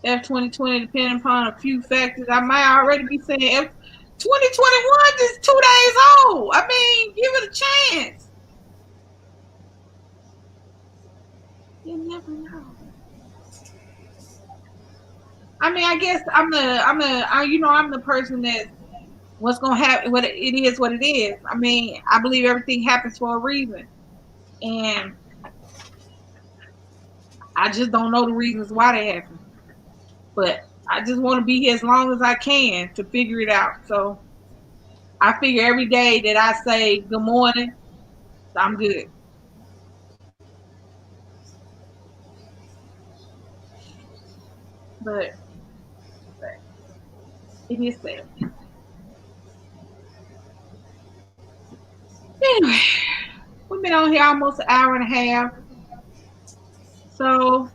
S2: F 2020 depending upon a few factors. I might already be saying F 2021 is 2 days old. I mean, give it a chance. You never know. I mean, I guess I'm the person that what's gonna happen. What it is, what it is. I mean, I believe everything happens for a reason, and I just don't know the reasons why they happen. But I just want to be here as long as I can to figure it out. So I figure every day that I say good morning, I'm good. But it is sad. Anyway, we've been on here almost an hour and a half. So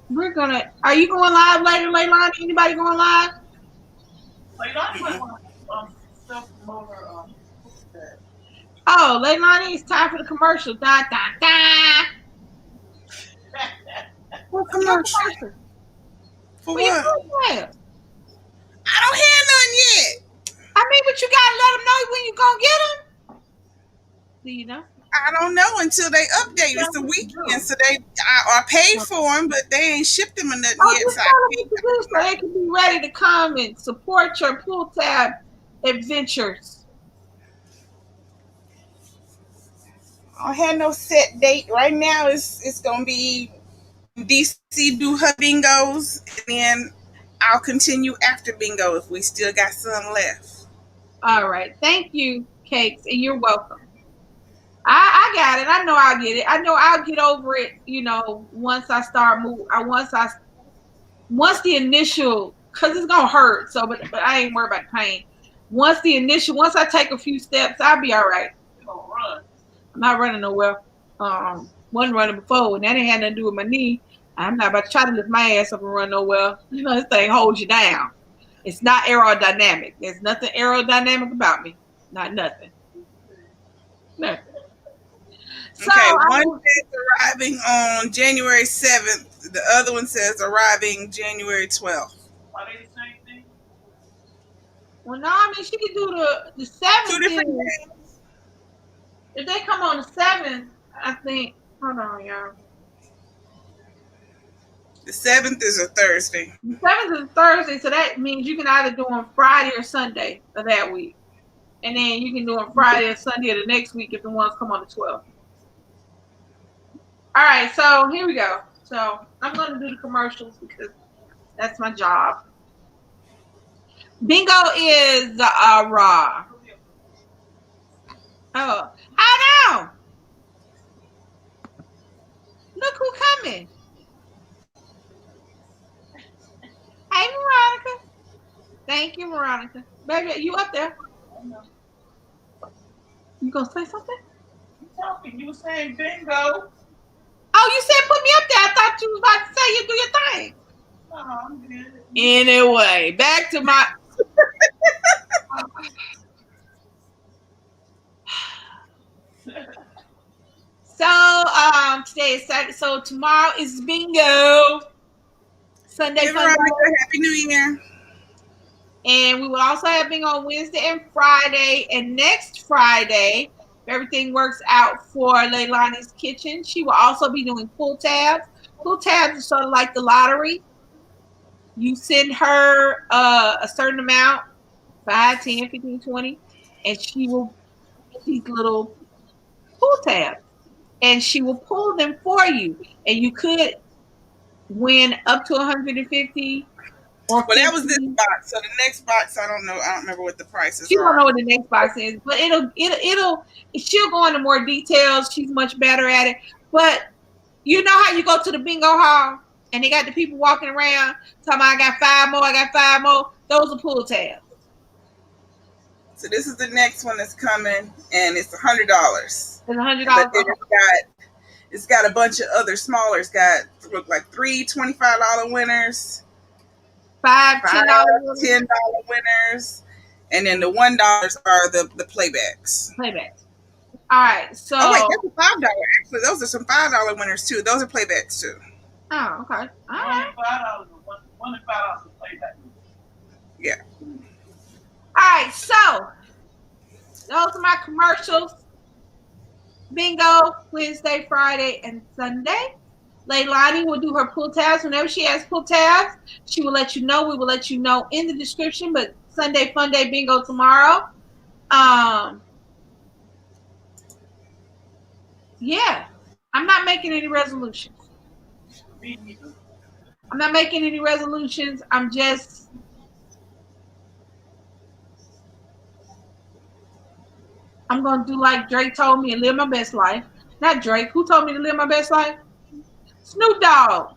S2: we're gonna. Are you going live later, Leilani? Anybody going live? Oh, Leilani, it's time for the commercial. Da da da.
S3: What commercial? For what? I don't have none yet.
S2: I mean, but you gotta let them know when you gonna get them. Do you know?
S3: I don't know until they update. It's the weekend, so I paid for them, but they ain't shipped them or nothing yet.
S2: Just tell them what to do so they can be ready to come and support your pool tab adventures.
S3: I don't have no set date right now. It's gonna be DC do her bingos, and then I'll continue after bingo if we still got some left.
S2: All right, thank you, Cakes, and you're welcome. I got it. I know I'll get it. I know I'll get over it. You know, once I start moving. Once the initial, cause it's gonna hurt. So, but I ain't worried about the pain. Once I take a few steps, I'll be all right. You gonna run? I'm not running nowhere. Wasn't running before, and that ain't had nothing to do with my knee. I'm not about to try to lift my ass up and run nowhere. You know, this thing holds you down. It's not aerodynamic. There's nothing aerodynamic about me. Not nothing. Nothing.
S3: So, okay, one says arriving on January 7th. The other one says arriving January 12th.
S1: Are they the same thing?
S2: Well, no, I mean, she can do the 7th.
S3: 2 different days.
S2: If they come on the 7th, I think, hold on, y'all.
S3: The 7th is a Thursday.
S2: The 7th is a Thursday, so that means you can either do on Friday or Sunday of that week. And then you can do on Friday or Sunday of the next week if the ones come on the 12th. All right, so here we go. So I'm going to do the commercials because that's my job. Bingo is raw. Oh, I know. Look who coming. Hey, Veronica. Thank you, Veronica. something. Baby, you up there? You gonna say something?
S1: You talking? You were saying bingo.
S2: Oh, you said put me up there. I thought you was about to say you do your thing.
S1: No, I'm good.
S2: Anyway, back to my. So today is Saturday. So tomorrow is bingo. Sunday,
S3: Hey,
S2: Sunday.
S3: Veronica, Happy New Year.
S2: And we will also have bingo on Wednesday and Friday. And next Friday, if everything works out for Leilani's Kitchen, she will also be doing pull tabs. Pull tabs is sort of like the lottery. You send her a certain amount, 5, 10, 15, 20, and she will these little pull tabs. And she will pull them for you. And you could win up to 150 or 50.
S3: Well, that was this box. So the next box, I don't know. I don't remember what the prices
S2: She
S3: are.
S2: don't know what the next box is, but she'll go into more details. She's much better at it. But you know how you go to the bingo hall and they got the people walking around talking about, I got 5 more, I got 5 more. Those are pull tabs.
S3: So this is the next one that's coming, and it's $100.
S2: It's $100.
S3: But then it's got a bunch of other smaller. It's got look like 3 $25 winners,
S2: 5 $10
S3: $10 winners, and then the $1 are the playbacks.
S2: playbacks. All right, so
S3: oh wait, that's a $5. Actually, those are some $5 winners too. Those are playbacks too.
S2: Oh, okay. All right.
S1: $5, $1 and $5 to play that.
S3: Yeah.
S2: All right, so those are my commercials. Bingo, Wednesday, Friday, and Sunday. Leilani will do her pull tabs. Whenever she has pull tabs, she will let you know. We will let you know in the description, but Sunday Fun Day Bingo tomorrow. Yeah, I'm not making any resolutions.
S1: Me neither.
S2: I'm not making any resolutions. I'm going to do like Drake told me and live my best life. Not Drake. Who told me to live my best life? Snoop Dogg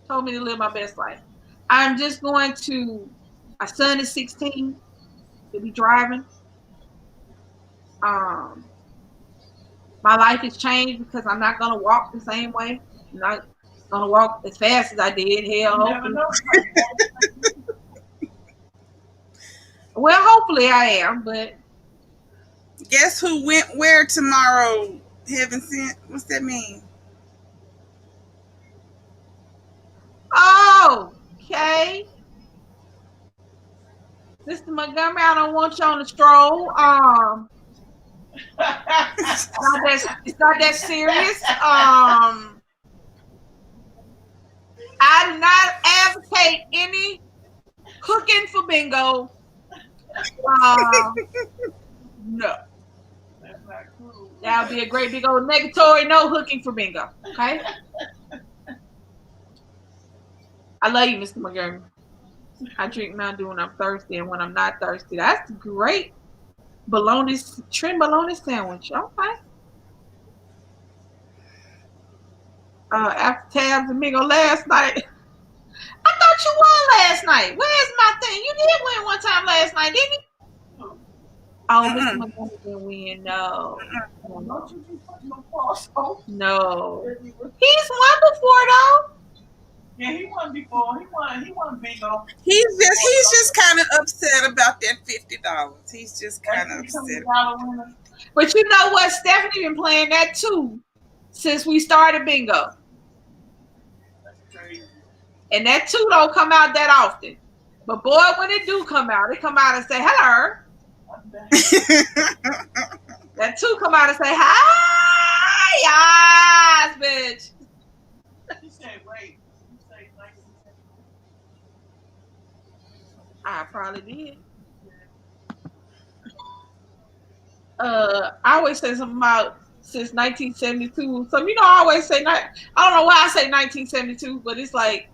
S2: told me to live my best life. I'm just going to, my son is 16. He'll be driving. My life has changed because I'm not going to walk the same way. I'm not going to walk as fast as I did. Hell, hopefully. Well, hopefully I am, but.
S3: Guess who went where tomorrow? Heaven sent. What's that mean?
S2: Oh, okay. Mr. Montgomery, I don't want you on the stroll. It's not that serious. I do not advocate any cooking for bingo. No.
S1: That's not cool.
S2: That would be a great big old negatory. No hooking for bingo. Okay. I love you, Mr. Montgomery. I drink Mountain Dew when I'm thirsty, and when I'm not thirsty, that's great. Trim bologna sandwich. Okay. After tabs and bingo last night. I thought you won last night. Where's my thing? You did win one time last night, didn't you? Oh, Mr. Montgomery didn't win. No. No. He's won before though.
S1: Yeah, he won before. He won bingo.
S3: He's just kind of upset about that $50. He's just kind of upset.
S2: But you know what? Stephanie been playing that too since we started bingo.
S1: That's crazy.
S2: And that too don't come out that often. But boy, when it do come out, it come out and say hello. That too come out and say hi, yes, bitch.
S1: You said wait. You say 1972.
S2: I probably did. I always say something about since 1972. So you know, I always say I don't know why I say 1972, but it's like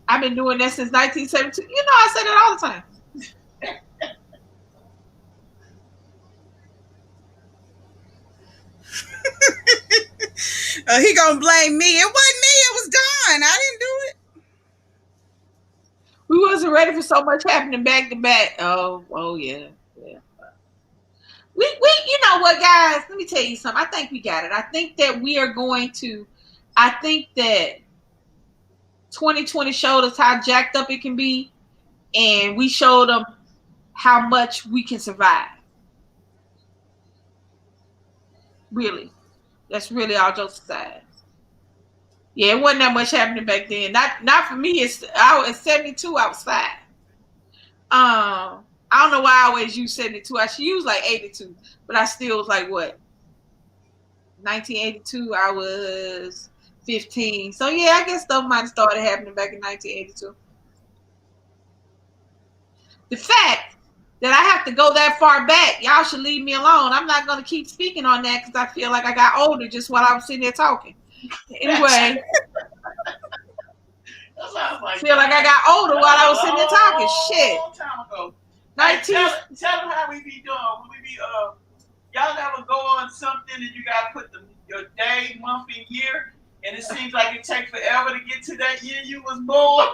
S2: I've been doing that since 1972. You know, I say that all the time.
S3: He gonna blame me. It wasn't me. It was Dawn. I didn't do it.
S2: We wasn't ready for so much happening back to back. Oh yeah. We you know what, guys? Let me tell you something. I think we got it. I think that we are going to. I think that 2020 showed us how jacked up it can be, and we showed them how much we can survive. Really, that's really all jokes aside. Yeah, it wasn't that much happening back then. Not for me. I was at 72. I was 5. I don't know why I always use 72. I should use like 82, but I still was like what? 1982. I was 15. So yeah, I guess stuff might have started happening back in 1982. The fact that I have to go that far back, y'all should leave me alone. I'm not going to keep speaking on that because I feel like I got older just while I was sitting there talking. Anyway, feel like I got older while I was sitting there talking. Shit.
S1: Long time ago.
S2: 19.
S1: Tell them how we be doing. When we be y'all ever go on something and you gotta put your day, month, and year, and it seems like it takes forever to get to that year you was born.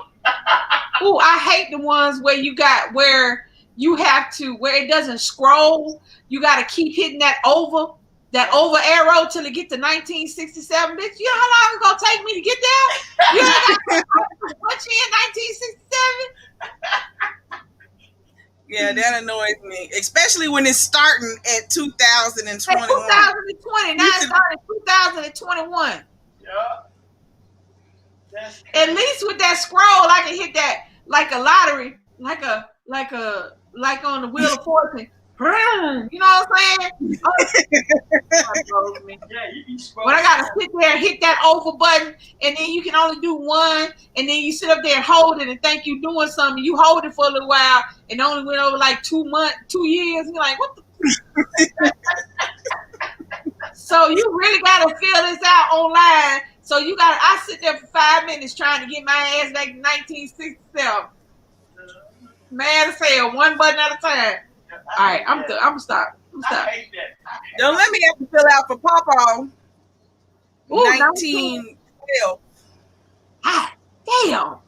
S2: Ooh, I hate the ones where you have to where it doesn't scroll. You got to keep hitting that over arrow till it get to 1967. Bitch, you know how long it's gonna take me to get there? You know what year 1967?
S3: Yeah, that annoys me, especially when it's starting at 2021.
S2: 2020, now it's starting 2021.
S1: Yeah.
S2: At least with that scroll, I can hit that like a lottery, like on the Wheel of Fortune. You know what I'm saying? But I gotta sit there and hit that over button, and then you can only do one, and then you sit up there and hold it and think you're doing something. You hold it for a little while, and only went over like 2 years. And you're like, what the? So you really gotta fill this out online. So I sit there for 5 minutes trying to get my ass back to 1967. Man, as hell, one button at a time. All right, I'm gonna stop.
S1: I hate that.
S3: Don't let me have to fill out for Papa. 1912.
S2: Ah, damn.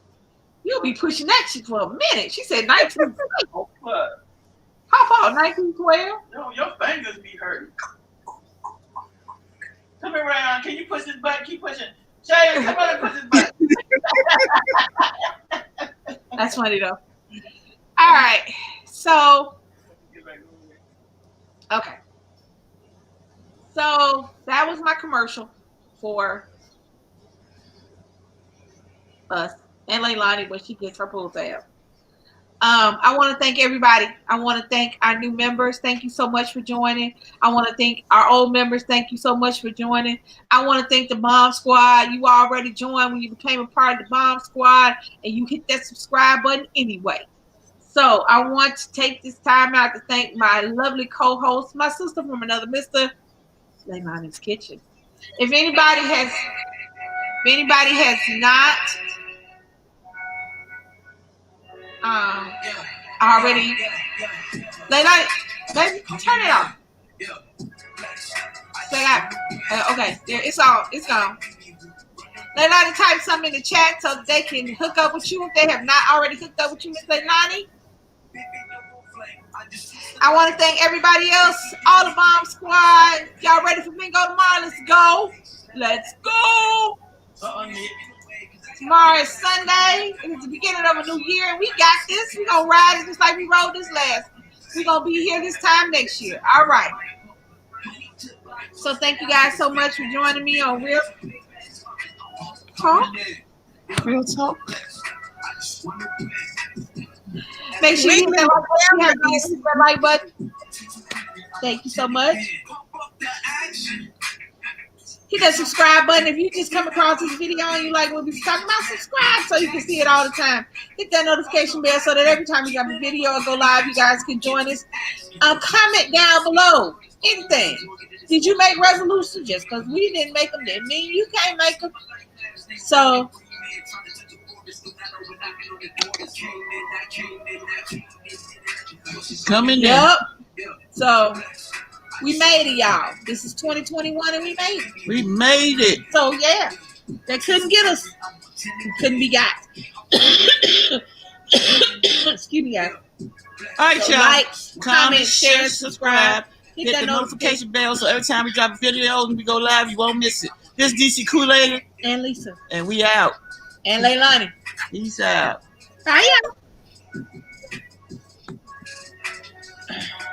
S2: You'll be pushing that shit for a minute. She said 1912. Papa, 1912?
S1: No, your fingers be hurting. Come here, Rayon. Can you push this button? Keep pushing. Shay, come on and push this button.
S2: That's funny though. All right, so okay, so that was my commercial for us and Leilani when she gets her pool tab. I want to thank everybody. I want to thank our new members. Thank you so much for joining. I want to thank our old members. Thank you so much for joining. I want to thank the Bomb Squad. You already joined when you became a part of the Bomb Squad, and you hit that subscribe button anyway. So I want to take this time out to thank my lovely co-host, my sister from another mister, Leilani's Kitchen. If anybody has not already, Leilani, baby, turn it off. Okay, there, it's on. It's gone. Leilani, type something in the chat so that they can hook up with you if they have not already hooked up with you, Miss Leilani. I want to thank everybody else, all the Bomb Squad. Y'all ready for bingo tomorrow? Let's go. Let's go. Tomorrow is Sunday. It's the beginning of a new year, and we got this. We're going to ride it just like we rode this last. We're going to be here this time next year. All right. So thank you guys so much for joining me on Real Talk.
S1: Real Talk.
S2: Make sure you hit that like button. Thank you so much. Hit that subscribe button. If you just come across this video and you like what we're talking about, subscribe so you can see it all the time. Hit that notification bell so that every time we got a video or go live, you guys can join us. Comment down below. Anything. Did you make resolutions? Just because we didn't make them didn't mean you can't make them. So
S1: coming in.
S2: Yep. So we made it, y'all. This is 2021 and we made it.
S1: We made it.
S2: So yeah, they couldn't get us. We couldn't be got. Excuse me, guys.
S1: All right,
S2: So
S1: y'all.
S2: like,
S1: Comment, share, subscribe. Hit that notification bell so every time we drop a video and we go live, you won't miss it. This is DC KOOLAID.
S2: And Lisa.
S1: And we out.
S2: And Leilani.
S1: Peace out.
S2: Bye, y'all.